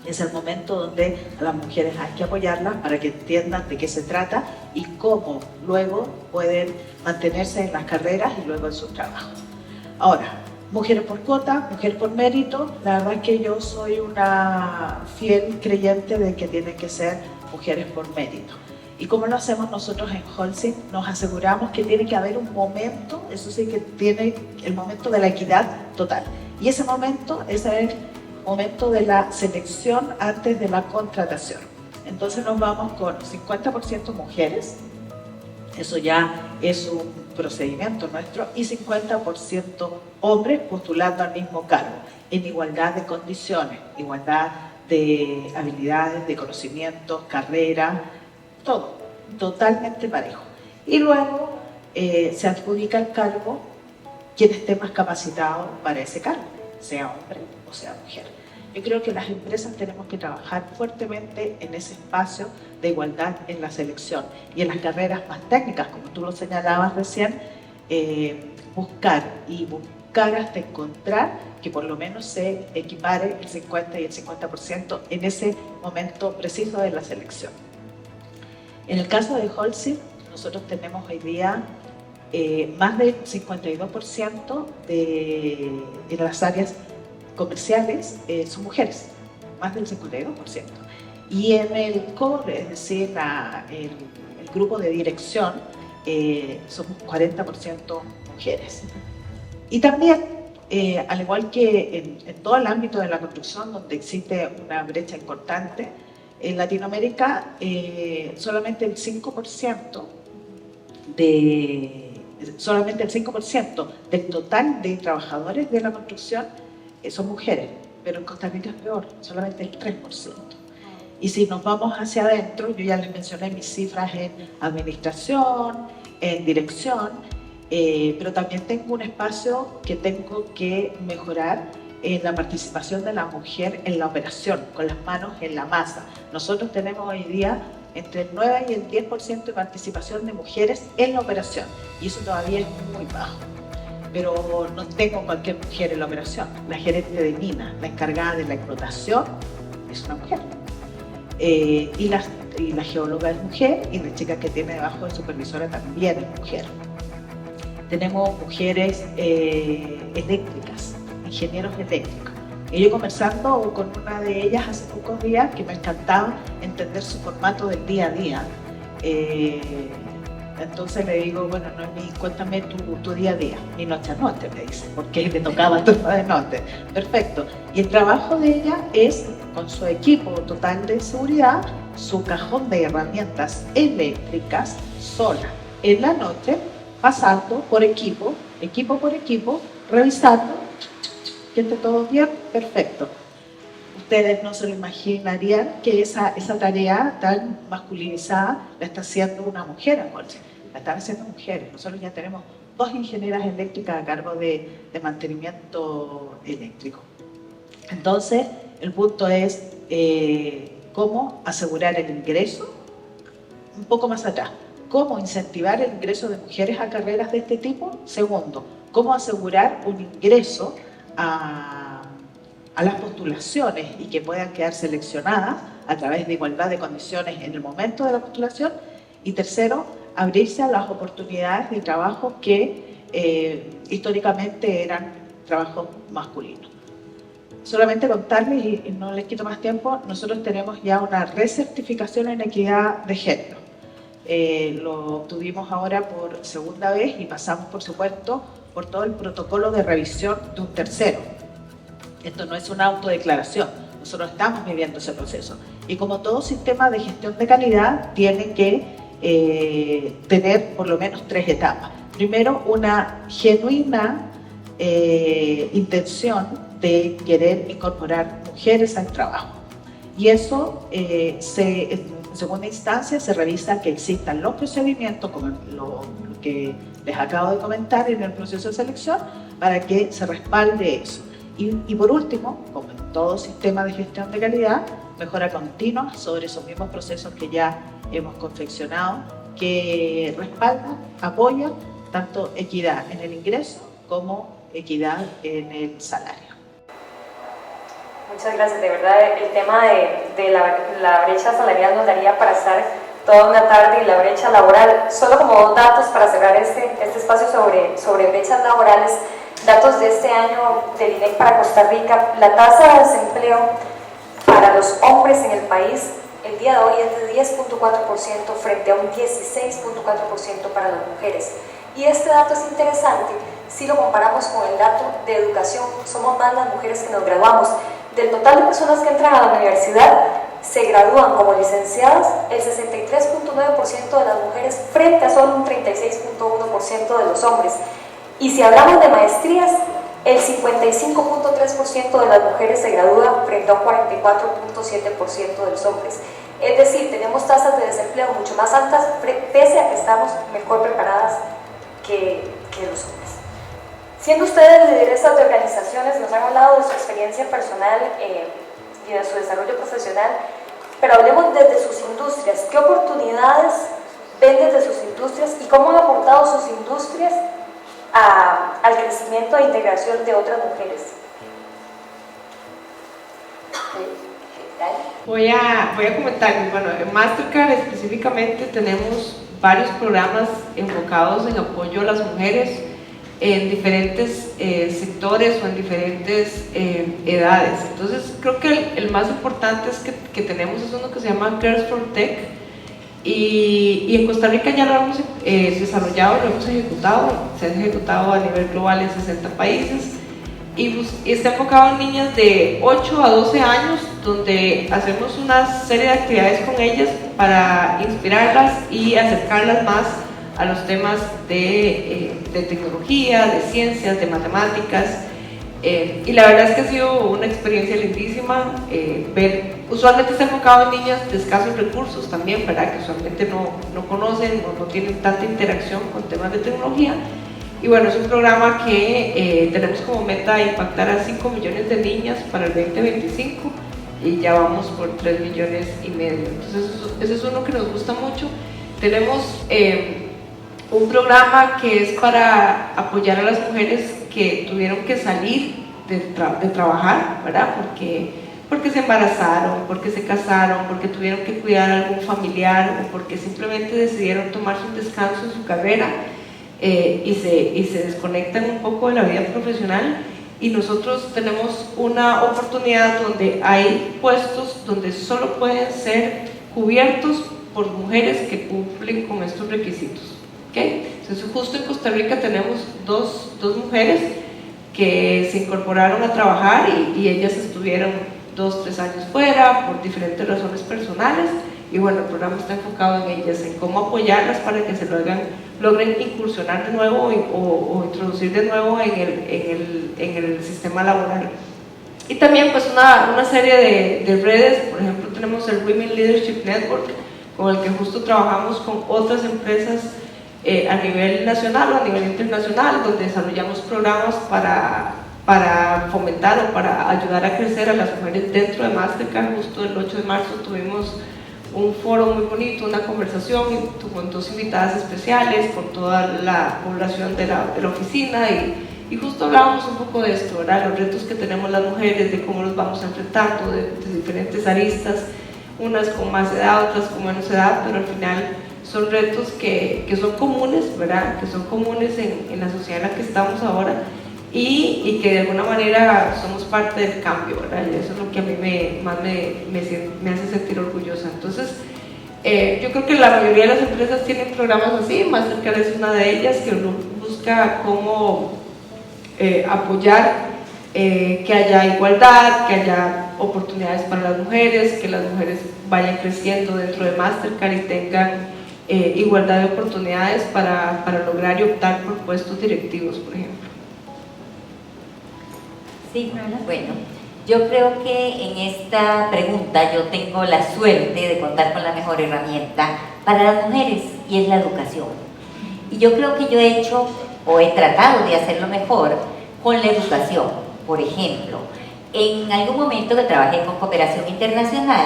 es el momento donde a las mujeres hay que apoyarlas para que entiendan de qué se trata y cómo luego pueden mantenerse en las carreras y luego en sus trabajos. Ahora, mujeres por cuota, mujer por mérito, la verdad es que yo soy una fiel creyente de que tienen que ser mujeres por mérito. ¿Y cómo lo hacemos nosotros en Holcim? Nos aseguramos que tiene que haber un momento, eso sí, que tiene el momento de la equidad total. Y ese momento es el momento de la selección antes de la contratación. Entonces nos vamos con 50% mujeres, eso ya es un procedimiento nuestro, y 50% hombres postulando al mismo cargo, en igualdad de condiciones, igualdad de habilidades, de conocimientos, carrera, todo, totalmente parejo. Y luego se adjudica el cargo quien esté más capacitado para ese cargo, sea hombre o sea mujer. Yo creo que las empresas tenemos que trabajar fuertemente en ese espacio de igualdad en la selección y en las carreras más técnicas, como tú lo señalabas recién, buscar hasta encontrar que por lo menos se equipare el 50 y el 50% en ese momento preciso de la selección. En el caso de Holcim, nosotros tenemos hoy día más del 52% en las áreas comerciales son mujeres, más del 52%. Y en el core, es decir, el grupo de dirección, somos 40% mujeres. Y también, al igual que en todo el ámbito de la construcción, donde existe una brecha importante, en Latinoamérica solamente el 5% del total de trabajadores de la construcción son mujeres, pero en Costa Rica es peor, solamente el 3%. Y si nos vamos hacia adentro, yo ya les mencioné mis cifras en administración, en dirección, pero también tengo un espacio que tengo que mejorar en la participación de la mujer en la operación, con las manos en la masa. Nosotros tenemos hoy día entre el 9 y el 10% de participación de mujeres en la operación, y eso todavía es muy bajo. Pero no tengo cualquier mujer en la operación. La gerente de mina, la encargada de la explotación, es una mujer. Y la geóloga es mujer, y la chica que tiene debajo de supervisora también es mujer. Tenemos mujeres eléctricas, ingenieros eléctricos. Y yo conversando con una de ellas hace pocos días, que me encantaba entender su formato del día a día. Entonces le digo, bueno, Noemí, cuéntame tu día a día, mi noche a noche, me dice, porque le tocaba turno de noche. Perfecto. Y el trabajo de ella es, con su equipo total de seguridad, su cajón de herramientas eléctricas sola, en la noche, pasando por equipo por equipo, revisando que esté todo bien, perfecto. Ustedes no se lo imaginarían que esa tarea tan masculinizada la está haciendo una mujer en Holcim. La están haciendo mujeres. Nosotros ya tenemos 2 ingenieras eléctricas a cargo de mantenimiento eléctrico. Entonces, el punto es cómo asegurar el ingreso, un poco más atrás. Cómo incentivar el ingreso de mujeres a carreras de este tipo. Segundo, cómo asegurar un ingreso a las postulaciones y que puedan quedar seleccionadas a través de igualdad de condiciones en el momento de la postulación. Y tercero, abrirse a las oportunidades de trabajo que históricamente eran trabajos masculinos. Solamente contarles, y no les quito más tiempo, nosotros tenemos ya una recertificación en equidad de género. Lo obtuvimos ahora por segunda vez y pasamos, por supuesto, por todo el protocolo de revisión de un tercero. Esto no es una autodeclaración, nosotros estamos viviendo ese proceso. Y como todo sistema de gestión de calidad, tiene que tener por lo menos 3 etapas. Primero, una genuina intención de querer incorporar mujeres al trabajo. Y eso, en segunda instancia, se revisa que existan los procedimientos, como lo que les acabo de comentar en el proceso de selección, para que se respalde eso. Y por último, como en todo sistema de gestión de calidad, mejora continua sobre esos mismos procesos que ya hemos confeccionado, que respaldan, apoyan tanto equidad en el ingreso como equidad en el salario. Muchas gracias. De verdad, el tema de la brecha salarial nos daría para estar toda una tarde, y la brecha laboral. Solo como 2 datos para cerrar este espacio sobre brechas laborales. Datos de este año del INEC para Costa Rica. La tasa de desempleo para los hombres en el país el día de hoy es de 10.4% frente a un 16.4% para las mujeres. Y este dato es interesante si lo comparamos con el dato de educación. Somos más las mujeres que nos graduamos. Del total de personas que entran a la universidad, se gradúan como licenciadas el 63.9% de las mujeres frente a solo un 36.1% de los hombres. Y si hablamos de maestrías, el 55.3% de las mujeres se gradúa frente a un 44.7% de los hombres. Es decir, tenemos tasas de desempleo mucho más altas, pese a que estamos mejor preparadas que los hombres. Siendo ustedes lideresas de organizaciones, nos han hablado de su experiencia personal y de su desarrollo profesional, pero hablemos desde sus industrias. ¿Qué oportunidades ven desde sus industrias y cómo han aportado sus industrias al crecimiento e integración de otras mujeres? Voy a comentar, bueno, en Mastercard específicamente tenemos varios programas enfocados en apoyo a las mujeres en diferentes sectores o en diferentes edades. Entonces creo que el más importante es que tenemos es uno que se llama Girls for Tech, y en Costa Rica ya lo hemos desarrollado, lo hemos ejecutado, se ha ejecutado a nivel global en 60 países y está enfocado en niñas de 8 a 12 años, donde hacemos una serie de actividades con ellas para inspirarlas y acercarlas más a los temas de tecnología, de ciencias, de matemáticas, y la verdad es que ha sido una experiencia lindísima usualmente está enfocado en niñas de escasos recursos también, ¿verdad? Que usualmente no conocen o no tienen tanta interacción con temas de tecnología. Y bueno, es un programa que tenemos como meta impactar a 5 millones de niñas para el 2025 y ya vamos por 3,5 millones. Entonces ese es uno que nos gusta mucho. Tenemos un programa que es para apoyar a las mujeres que tuvieron que salir de trabajar, ¿verdad? Porque se embarazaron, porque se casaron, porque tuvieron que cuidar a algún familiar o porque simplemente decidieron tomarse un descanso en su carrera y se desconectan un poco de la vida profesional. Y nosotros tenemos una oportunidad donde hay puestos donde solo pueden ser cubiertos por mujeres que cumplen con estos requisitos. ¿Okay? Entonces justo en Costa Rica tenemos dos mujeres que se incorporaron a trabajar y ellas estuvieron 2-3 años fuera por diferentes razones personales, y bueno, el programa está enfocado en ellas, en cómo apoyarlas para que se logren incursionar de nuevo o introducir de nuevo en el sistema laboral. Y también pues una serie de redes, por ejemplo tenemos el Women Leadership Network, con el que justo trabajamos con otras empresas a nivel nacional o a nivel internacional, donde desarrollamos programas para fomentar o para ayudar a crecer a las mujeres dentro de Mastercard. Justo el 8 de marzo tuvimos un foro muy bonito, una conversación con 2 invitadas especiales, con toda la población de la oficina, y justo hablábamos un poco de esto, ¿verdad? Los retos que tenemos las mujeres, de cómo los vamos enfrentando, de diferentes aristas, unas con más edad, otras con menos edad, pero al final son retos que son comunes, ¿verdad? Que son comunes en la sociedad en la que estamos ahora, y que de alguna manera somos parte del cambio, ¿verdad? Y eso es lo que a mí más me hace sentir orgullosa. Entonces, yo creo que la mayoría de las empresas tienen programas así. Mastercard es una de ellas, que uno busca cómo apoyar que haya igualdad, que haya oportunidades para las mujeres, que las mujeres vayan creciendo dentro de Mastercard y tengan igualdad de oportunidades para lograr y optar por puestos directivos, por ejemplo. Sí, bueno, yo creo que en esta pregunta yo tengo la suerte de contar con la mejor herramienta para las mujeres, y es la educación. Y yo creo que yo he hecho o he tratado de hacerlo mejor con la educación. Por ejemplo, en algún momento que trabajé con cooperación internacional,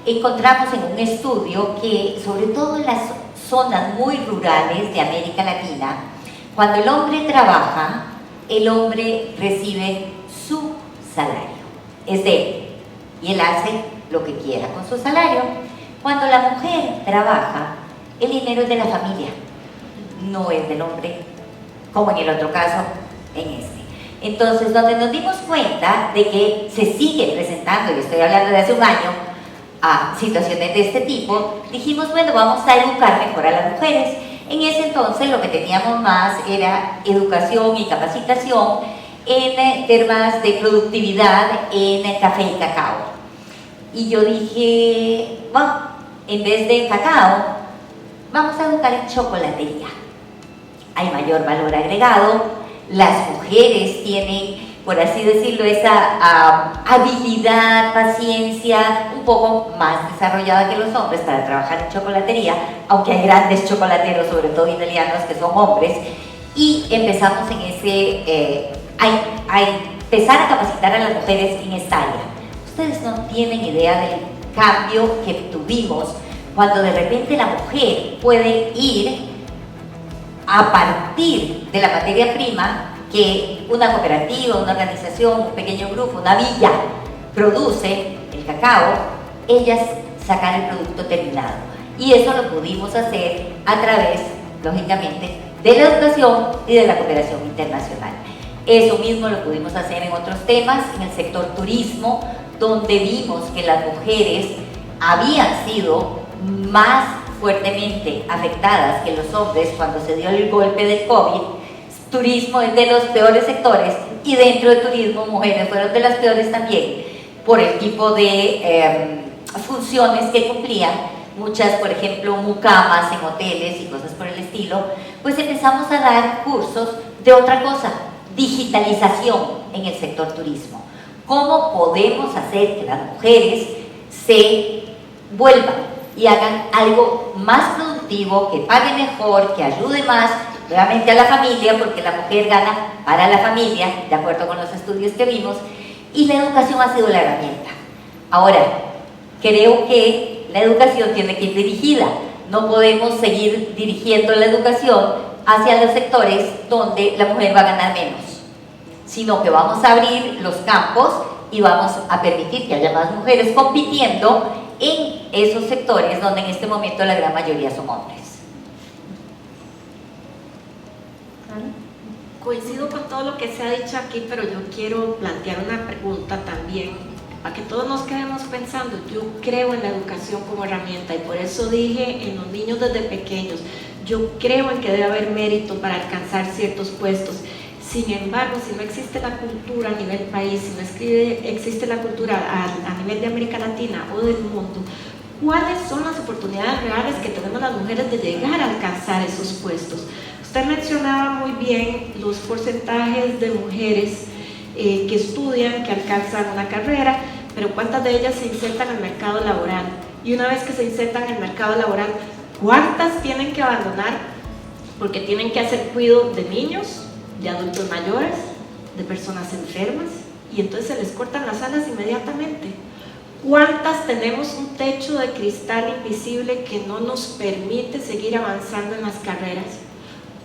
encontramos en un estudio que, sobre todo en las zonas muy rurales de América Latina, cuando el hombre trabaja, el hombre recibe su salario, es de él, y él hace lo que quiera con su salario. Cuando la mujer trabaja, el dinero es de la familia, no es del hombre, como en el otro caso, en este. Entonces, donde nos dimos cuenta de que se sigue presentando, y estoy hablando de hace un año, a situaciones de este tipo, dijimos, bueno, vamos a educar mejor a las mujeres. En ese entonces lo que teníamos más era educación y capacitación en temas de productividad en café y cacao. Y yo dije, bueno, en vez de cacao, vamos a educar en chocolatería. Hay mayor valor agregado, las mujeres tienen, por así decirlo, esa habilidad, paciencia un poco más desarrollada que los hombres para trabajar en chocolatería, aunque hay grandes chocolateros, sobre todo italianos, que son hombres, y empezamos en a empezar a capacitar a las mujeres en esta área. Ustedes no tienen idea del cambio que tuvimos cuando de repente la mujer puede ir a partir de la materia prima que una cooperativa, una organización, un pequeño grupo, una villa produce, el cacao, ellas sacan el producto terminado. y eso lo pudimos hacer a través, lógicamente, de la educación y de la cooperación internacional. Eso mismo lo pudimos hacer en otros temas, en el sector turismo, donde vimos que las mujeres habían sido más fuertemente afectadas que los hombres cuando se dio el golpe del COVID. Turismo es de los peores sectores, y dentro de turismo mujeres fueron de las peores también, por el tipo de funciones que cumplían. Muchas, por ejemplo, mucamas en hoteles y cosas por el estilo. Pues empezamos a dar cursos de otra cosa, digitalización en el sector turismo. ¿Cómo podemos hacer que las mujeres se vuelvan y hagan algo más productivo, que pague mejor, que ayude más nuevamente a la familia, porque la mujer gana para la familia, de acuerdo con los estudios que vimos, y la educación ha sido la herramienta? Ahora, creo que la educación tiene que ir dirigida. No podemos seguir dirigiendo la educación hacia los sectores donde la mujer va a ganar menos, sino que vamos a abrir los campos y vamos a permitir que haya más mujeres compitiendo en esos sectores donde en este momento la gran mayoría son hombres. Coincido con todo lo que se ha dicho aquí, pero yo quiero plantear una pregunta también, para que todos nos quedemos pensando. Yo creo en la educación como herramienta, y por eso dije en los niños desde pequeños, yo creo en que debe haber mérito para alcanzar ciertos puestos. Sin embargo, si no existe la cultura a nivel país, si no existe la cultura a nivel de América Latina o del mundo, ¿cuáles son las oportunidades reales que tenemos las mujeres de llegar a alcanzar esos puestos? Usted mencionaba muy bien los porcentajes de mujeres que estudian, que alcanzan una carrera, pero ¿cuántas de ellas se insertan al mercado laboral? Y una vez que se insertan al mercado laboral, ¿cuántas tienen que abandonar porque tienen que hacer cuidado de niños, de adultos mayores, de personas enfermas, y entonces se les cortan las alas inmediatamente? ¿Cuántas tenemos un techo de cristal invisible que no nos permite seguir avanzando en las carreras?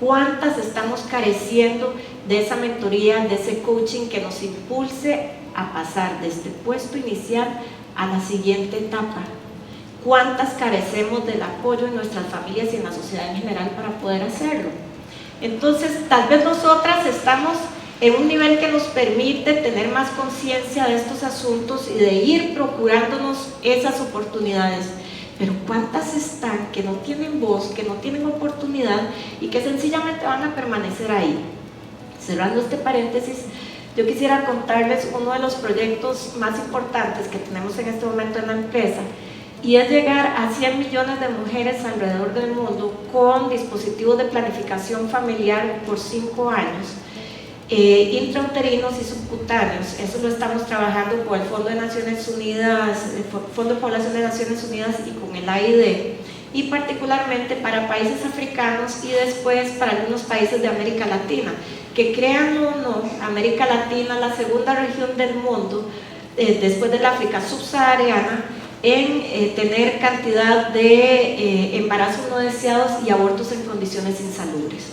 ¿Cuántas estamos careciendo de esa mentoría, de ese coaching que nos impulse a pasar de este puesto inicial a la siguiente etapa? ¿Cuántas carecemos del apoyo en nuestras familias y en la sociedad en general para poder hacerlo? Entonces, tal vez nosotras estamos en un nivel que nos permite tener más conciencia de estos asuntos y de ir procurándonos esas oportunidades. Pero ¿cuántas están que no tienen voz, que no tienen oportunidad y que sencillamente van a permanecer ahí? Cerrando este paréntesis, yo quisiera contarles uno de los proyectos más importantes que tenemos en este momento en la empresa, y es llegar a 100 millones de mujeres alrededor del mundo con dispositivos de planificación familiar por 5 años, intrauterinos y subcutáneos. Eso lo estamos trabajando con el Fondo de Naciones Unidas, el Fondo de Población de Naciones Unidas y con el AID, y particularmente para países africanos y después para algunos países de América Latina, que crean o no, América Latina, la segunda región del mundo, después del África subsahariana, en tener cantidad de embarazos no deseados y abortos en condiciones insalubres.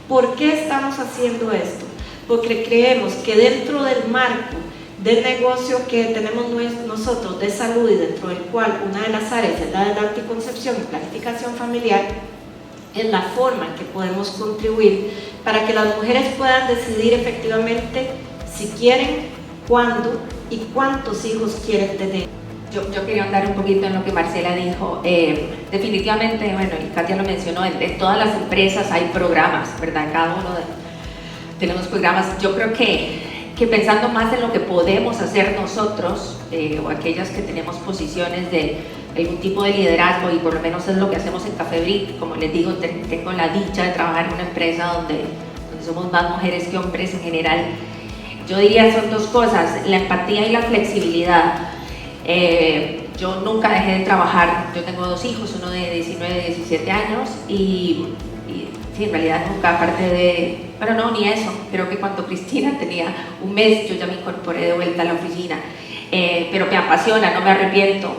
¿Por qué estamos haciendo esto? Porque creemos que dentro del marco del negocio que tenemos nosotros de salud, y dentro del cual una de las áreas es la de la anticoncepción y planificación familiar, es la forma en que podemos contribuir para que las mujeres puedan decidir efectivamente si quieren, cuándo y cuántos hijos quieren tener. Yo quería andar un poquito en lo que Marcela dijo. Definitivamente, bueno, y Katia lo mencionó, en todas las empresas hay programas, ¿verdad? Cada uno tenemos programas. Yo creo que pensando más en lo que podemos hacer nosotros, o aquellas que tenemos posiciones de algún tipo de liderazgo, y por lo menos es lo que hacemos en Café Brit. Como les digo, tengo la dicha de trabajar en una empresa donde somos más mujeres que hombres en general. Yo diría son dos cosas: la empatía y la flexibilidad. Yo nunca dejé de trabajar. Yo tengo 2 hijos, uno de 19 y 17 años, y sí, en realidad nunca, aparte de, pero no, ni eso. Creo que cuando Cristina tenía un mes, yo ya me incorporé de vuelta a la oficina, pero me apasiona, no me arrepiento.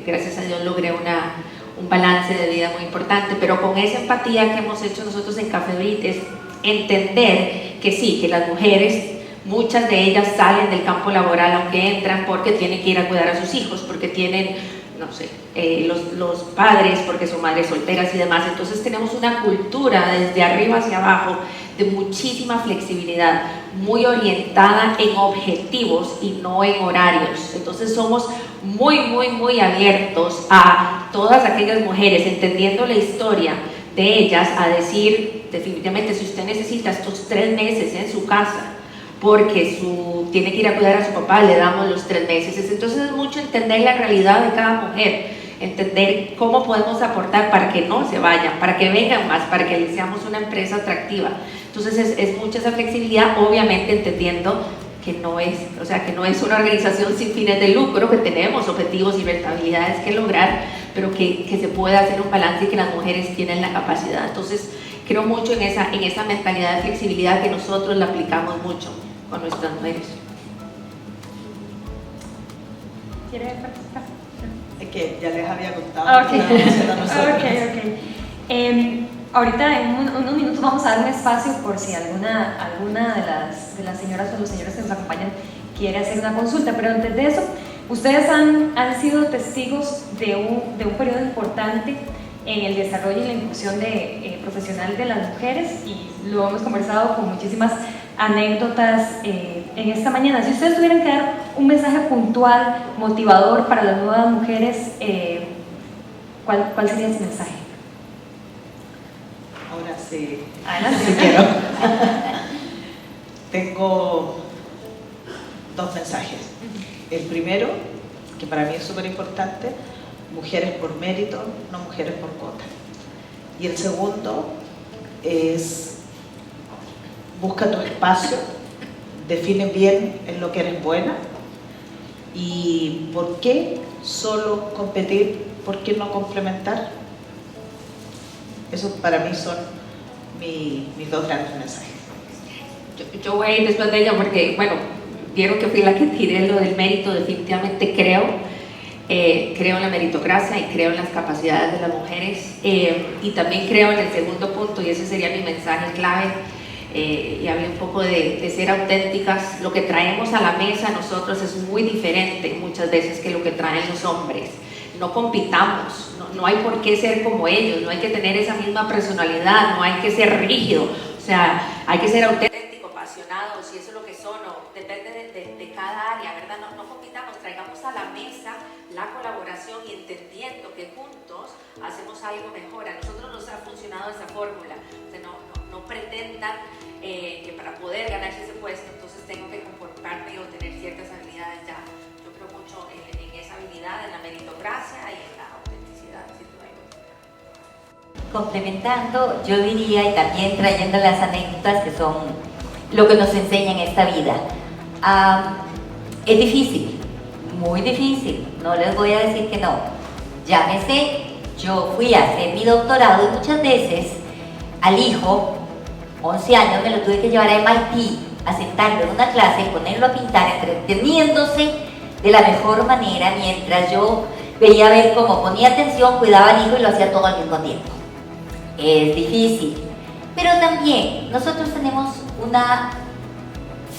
Gracias a Dios logré un balance de vida muy importante, pero con esa empatía que hemos hecho nosotros en Café Brit es entender que sí, que las mujeres, muchas de ellas salen del campo laboral, aunque entran porque tienen que ir a cuidar a sus hijos, porque tienen no sé, los padres porque son madres solteras y demás. Entonces tenemos una cultura desde arriba hacia abajo de muchísima flexibilidad, muy orientada en objetivos y no en horarios. Entonces somos muy abiertos a todas aquellas mujeres, entendiendo la historia de ellas, a decir definitivamente, si usted necesita estos 3 meses en su casa porque tiene que ir a cuidar a su papá, le damos los 3 meses. Entonces es mucho entender la realidad de cada mujer, entender cómo podemos aportar para que no se vayan, para que vengan más, para que seamos una empresa atractiva. Entonces es mucha esa flexibilidad, obviamente entendiendo que no es una organización sin fines de lucro, que tenemos objetivos y rentabilidades que lograr, pero que se puede hacer un balance y que las mujeres tienen la capacidad. Entonces creo mucho en esa mentalidad de flexibilidad que nosotros la aplicamos mucho con nuestras mujeres. ¿Quiere participar? Es que ya les había contado. Okay. Que estábamos haciendo nosotros. Okay. Ahorita en unos minutos vamos a dar un espacio por si alguna de las señoras o los señores que nos acompañan quiere hacer una consulta, pero antes de eso, ustedes han sido testigos de un periodo importante en el desarrollo y la inclusión profesional de las mujeres, y lo hemos conversado con muchísimas anécdotas en esta mañana. Si ustedes tuvieran que dar un mensaje puntual, motivador para las nuevas mujeres, ¿cuál sería ese mensaje? Ahora sí. Adelante. Sí quiero. Tengo 2 mensajes. El primero, que para mí es súper importante: mujeres por mérito, no mujeres por cuota. Y el segundo es: busca tu espacio, define bien en lo que eres buena. ¿Y por qué solo competir? ¿Por qué no complementar? Eso para mí son mis 2 grandes mensajes. Yo voy a ir después de ella porque, bueno, vieron que fui la que tiré lo del mérito. Definitivamente creo en la meritocracia y creo en las capacidades de las mujeres, y también creo en el segundo punto, y ese sería mi mensaje clave, y hablé un poco de ser auténticas. Lo que traemos a la mesa nosotros es muy diferente muchas veces que lo que traen los hombres. No compitamos, no hay por qué ser como ellos, no hay que tener esa misma personalidad, no hay que ser rígido, o sea, hay que ser auténtico, apasionado, si eso es lo que son, o depende de cada área, ¿verdad? No compitamos, traigamos a la mesa la colaboración y entendiendo que juntos hacemos algo mejor. A nosotros nos ha funcionado esa fórmula, o sea, no pretendan que para poder ganarse ese puesto entonces tengo que comportarme o tener ciertas habilidades. Ya, yo creo mucho en esa habilidad, en la meritocracia y en la autenticidad, sin duda. Complementando, yo diría, y también trayendo las anécdotas que son lo que nos enseña en esta vida, es difícil, muy difícil, no les voy a decir que no. Llámese, yo fui a hacer mi doctorado y muchas veces al hijo, 11 años, me lo tuve que llevar a MIT, a sentarlo en una clase y ponerlo a pintar, entreteniéndose de la mejor manera, mientras yo veía ver cómo ponía atención, cuidaba al hijo y lo hacía todo al mismo tiempo. Es difícil, pero también nosotros tenemos una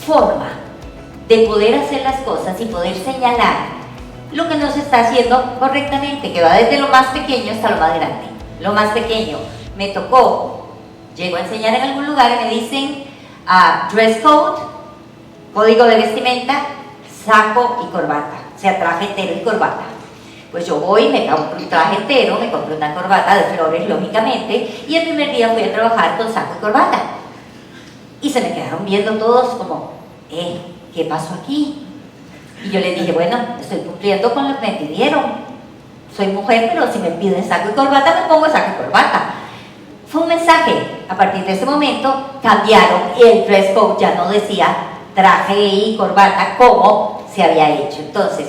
forma de poder hacer las cosas y poder señalar lo que no se está haciendo correctamente, que va desde lo más pequeño hasta lo más grande. Lo más pequeño, me tocó, llego a enseñar en algún lugar y me dicen dress code, código de vestimenta, saco y corbata, o sea, traje entero y corbata. Pues yo voy, me compro un traje entero, me compro una corbata de flores, lógicamente, y el primer día fui a trabajar con saco y corbata. Y se me quedaron viendo todos como, ¿qué pasó aquí? Y yo les dije, bueno, estoy cumpliendo con lo que me pidieron. Soy mujer, pero si me piden saco y corbata, me pongo saco y corbata. Fue un mensaje. A partir de ese momento cambiaron y el dress code ya no decía traje y corbata como se había hecho. Entonces,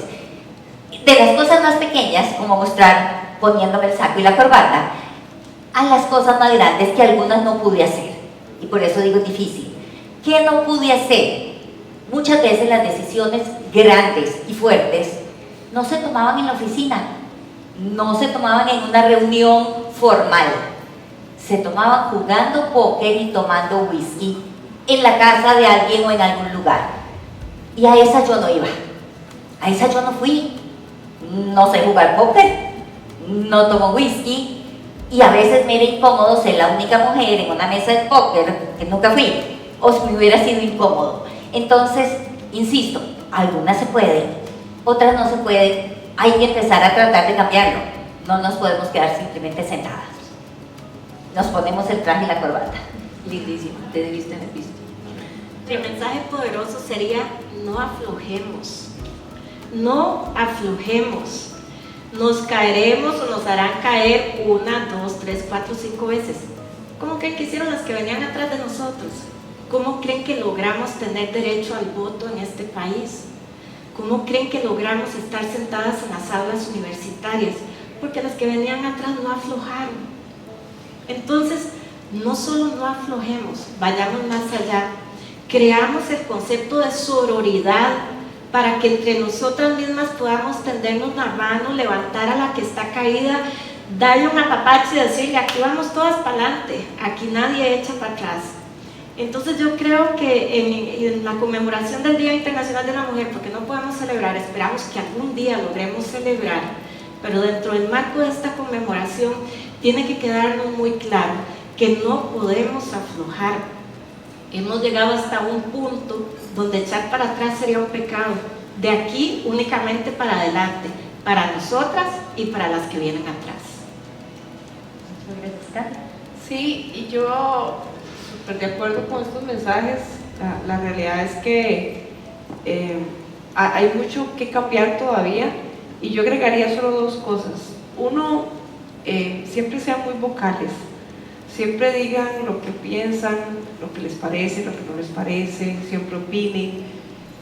de las cosas más pequeñas, como mostrar poniéndome el saco y la corbata, a las cosas más grandes que algunas no pude hacer. Y por eso digo difícil. ¿Qué no pude hacer? Muchas veces las decisiones grandes y fuertes no se tomaban en la oficina, no se tomaban en una reunión formal, se tomaban jugando póker y tomando whisky en la casa de alguien o en algún lugar. Y a esa yo no iba, a esa yo no fui. no sé jugar póker, no tomo whisky y a veces me era incómodo ser la única mujer en una mesa de póker, que nunca fui, o si me hubiera sido incómodo. Entonces, insisto, algunas se pueden, otras no se pueden, hay que empezar a tratar de cambiarlo, no nos podemos quedar simplemente sentadas. Nos ponemos el traje y la corbata. Lindísimo, te debiste haber visto. El mensaje poderoso sería: no aflojemos, no aflojemos. Nos caeremos o nos harán caer 1, 2, 3, 4, 5 veces. ¿Cómo creen que hicieron las que venían atrás de nosotros? ¿Cómo creen que logramos tener derecho al voto en este país? ¿Cómo creen que logramos estar sentadas en las aulas universitarias? Porque las que venían atrás no aflojaron. Entonces, no solo no aflojemos, vayamos más allá, creamos el concepto de sororidad para que entre nosotras mismas podamos tendernos la mano, levantar a la que está caída, darle un apapacho y decirle: aquí vamos todas para adelante, aquí nadie echa para atrás. Entonces yo creo que en la conmemoración del Día Internacional de la Mujer, porque no podemos celebrar, esperamos que algún día logremos celebrar, pero dentro del marco de esta conmemoración tiene que quedarnos muy claro que no podemos aflojar. Hemos llegado hasta un punto donde echar para atrás sería un pecado. De aquí únicamente para adelante, para nosotras y para las que vienen atrás. Sí, y yo súper de acuerdo con estos mensajes. La realidad es que hay mucho que cambiar todavía, y yo agregaría solo dos cosas. Uno, siempre sean muy vocales, siempre digan lo que piensan, lo que les parece, lo que no les parece, siempre opinen,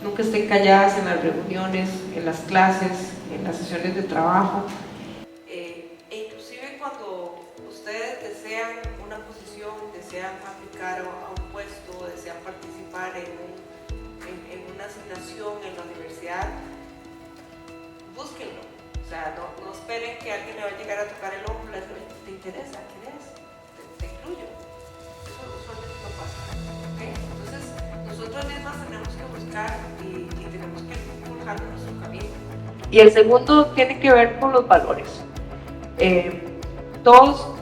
nunca estén calladas en las reuniones, en las clases, en las sesiones de trabajo. E inclusive cuando ustedes desean una posición, desean aplicar a un puesto, desean participar en una asignación en la universidad, búsquenlo. O sea, no esperen que alguien le va a llegar a tocar el hombro y le diga: ¿te interesa? ¿Quién es? Te incluyo. Eso usualmente no pasa. ¿Okay? Entonces, nosotros mismas tenemos que buscar y tenemos que forjar nuestro camino. Y el segundo tiene que ver con los valores. Todos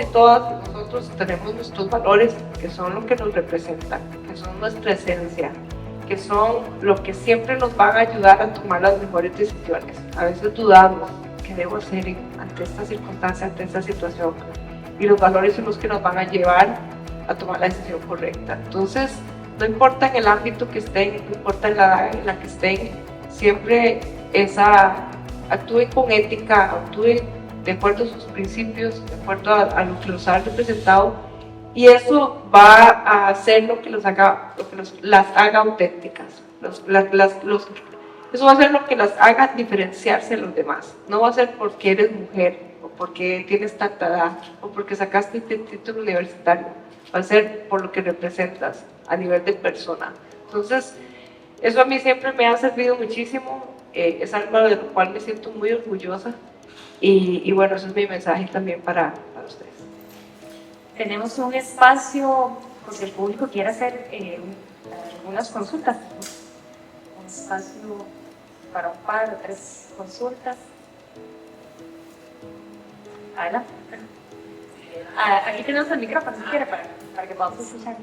y todas nosotros tenemos nuestros valores, que son lo que nos representan, que son nuestra esencia, que son lo que siempre nos van a ayudar a tomar las mejores decisiones. A veces dudamos: ¿qué debo hacer ante esta circunstancia, ante esta situación? Y los valores son los que nos van a llevar a tomar la decisión correcta. Entonces, no importa en el ámbito que estén, no importa en la edad en la que estén, siempre actúen con ética, actúen de acuerdo a sus principios, de acuerdo a lo que los ha representado, y eso va a hacer lo que las haga auténticas. Eso va a ser lo que las haga diferenciarse de los demás. No va a ser porque eres mujer, o porque tienes tanta edad, o porque sacaste este título universitario. Va a ser por lo que representas a nivel de persona. Entonces, eso a mí siempre me ha servido muchísimo. Es algo de lo cual me siento muy orgullosa. Y bueno, ese es mi mensaje también para ustedes. Tenemos un espacio, por si el público quiere hacer algunas consultas. Un espacio para un par o 3 consultas. Adelante. Aquí tenemos el micrófono, si quiere, para que podamos escuchar.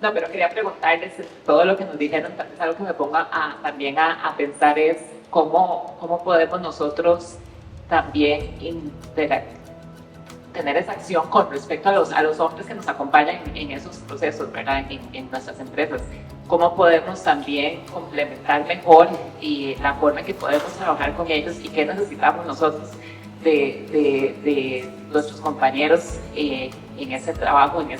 No, pero quería preguntarles todo lo que nos dijeron, tal vez algo que me ponga también a pensar es cómo podemos nosotros también tener esa acción con respecto a los hombres que nos acompañan en esos procesos, ¿verdad? En nuestras empresas. Cómo podemos también complementar mejor y la forma en que podemos trabajar con ellos y qué necesitamos nosotros de nuestros compañeros en ese trabajo, en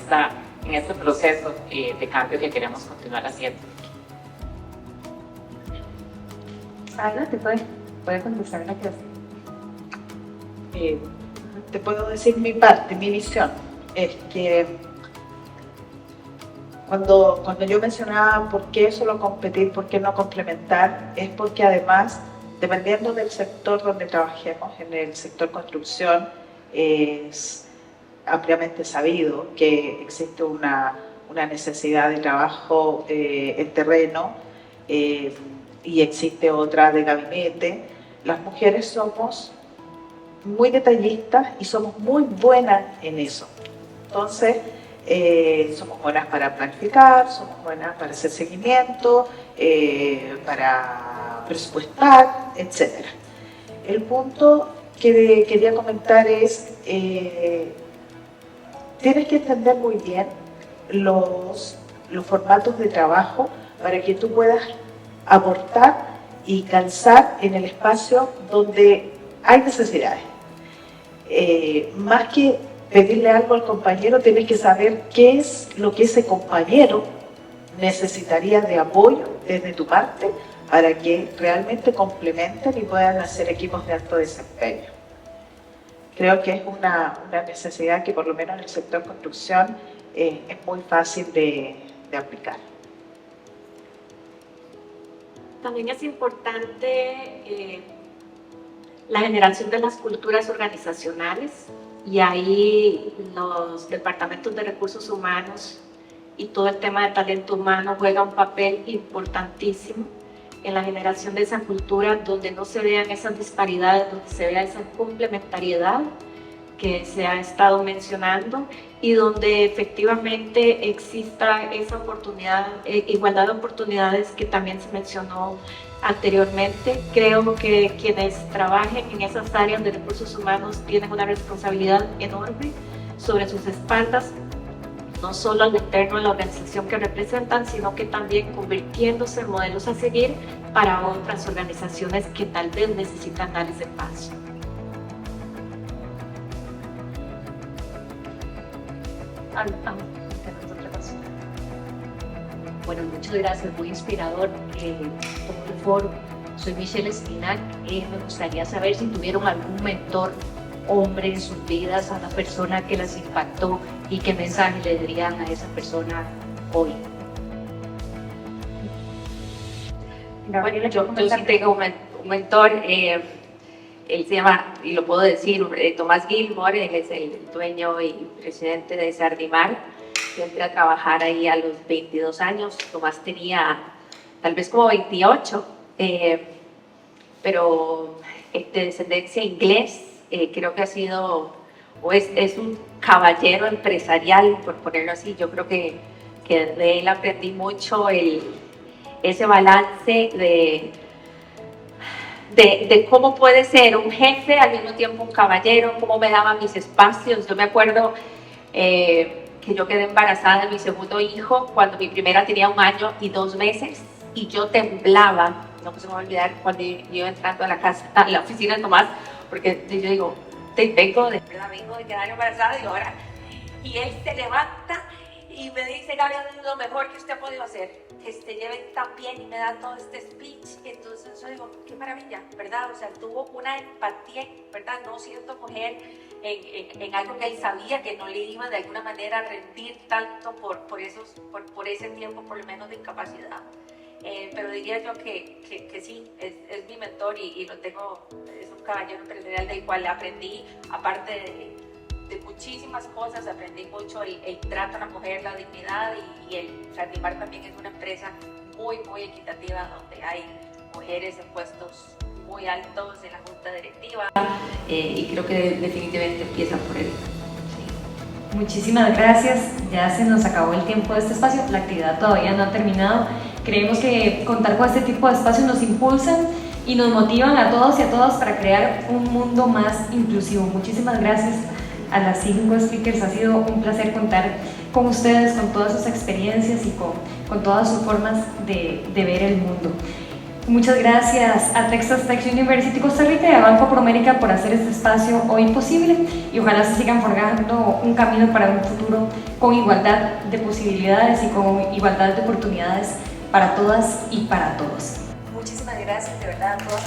este proceso de cambio que queremos continuar haciendo. Adelante, puede contestar la clase. Te puedo decir mi parte, mi visión. Es que cuando yo mencionaba por qué solo competir, por qué no complementar, es porque además, dependiendo del sector donde trabajemos, en el sector construcción, es ampliamente sabido que existe una necesidad de trabajo en terreno y existe otra de gabinete. Las mujeres somos muy detallistas y somos muy buenas en eso. Entonces, somos buenas para planificar, somos buenas para hacer seguimiento, para presupuestar, etc. El punto que quería comentar es, tienes que entender muy bien los formatos de trabajo para que tú puedas aportar y calzar en el espacio donde hay necesidades. Más que pedirle algo al compañero, tienes que saber qué es lo que ese compañero necesitaría de apoyo desde tu parte para que realmente complementen y puedan hacer equipos de alto desempeño. Creo que es una necesidad que por lo menos en el sector construcción es muy fácil de aplicar. También es importante la generación de las culturas organizacionales, y ahí los departamentos de recursos humanos y todo el tema de talento humano juega un papel importantísimo en la generación de esa cultura donde no se vean esas disparidades, donde se vea esa complementariedad que se ha estado mencionando y donde efectivamente exista esa oportunidad, igualdad de oportunidades que también se mencionó anteriormente. Creo que quienes trabajen en esas áreas de recursos humanos tienen una responsabilidad enorme sobre sus espaldas, no solo al interno de la organización que representan, sino que también convirtiéndose en modelos a seguir para otras organizaciones que tal vez necesitan dar ese paso. Bueno, muchas gracias, muy inspirador todo el foro. Soy Michelle Espinac. Me gustaría saber si tuvieron algún mentor hombre en sus vidas, a la persona que las impactó, y qué mensaje le darían a esa persona hoy. Bueno, yo sí tengo un mentor, él se llama, y lo puedo decir, Tomás Gilmore. Él es el dueño y presidente de Sardimar. Yo entré a trabajar ahí a los 22 años, Tomás tenía tal vez como 28, pero de descendencia inglés. Creo que ha sido, o es un caballero empresarial, por ponerlo así. Yo creo que de él aprendí mucho ese balance de cómo puede ser un jefe, al mismo tiempo un caballero, cómo me daba mis espacios. Yo me acuerdo que yo quedé embarazada de mi segundo hijo cuando mi primera tenía 1 año y 2 meses, y yo temblaba, no se me va a olvidar, cuando yo iba entrando a la casa, a la oficina de Tomás, porque yo digo, vengo de quedar embarazada y él se levanta y me dice: Gaby, es lo mejor que usted ha podido hacer, que se lleve tan bien, y me da todo este speech. Entonces yo digo, qué maravilla, ¿verdad? O sea, tuvo una empatía, ¿verdad? No siento mujer en algo que él sabía que no le iba de alguna manera a rendir tanto por ese tiempo, por lo menos, de incapacidad. Pero diría yo que sí, es mi mentor y lo tengo, es un caballero empresarial del cual aprendí, aparte de muchísimas cosas, aprendí mucho el trato a la mujer, la dignidad, y el Sardimar también es una empresa muy, muy equitativa, donde hay mujeres en puestos muy altos en la junta directiva, y creo que definitivamente empieza por él. Sí. Muchísimas gracias, ya se nos acabó el tiempo de este espacio, la actividad todavía no ha terminado. Creemos que contar con este tipo de espacios nos impulsan y nos motivan a todos y a todas para crear un mundo más inclusivo. Muchísimas gracias a las 5 speakers, ha sido un placer contar con ustedes, con todas sus experiencias y con todas sus formas de ver el mundo. Muchas gracias a Texas Tech University Costa Rica y a Banco Promérica por hacer este espacio hoy posible, y ojalá se sigan forjando un camino para un futuro con igualdad de posibilidades y con igualdad de oportunidades para todas y para todos. Muchísimas gracias de verdad a todas.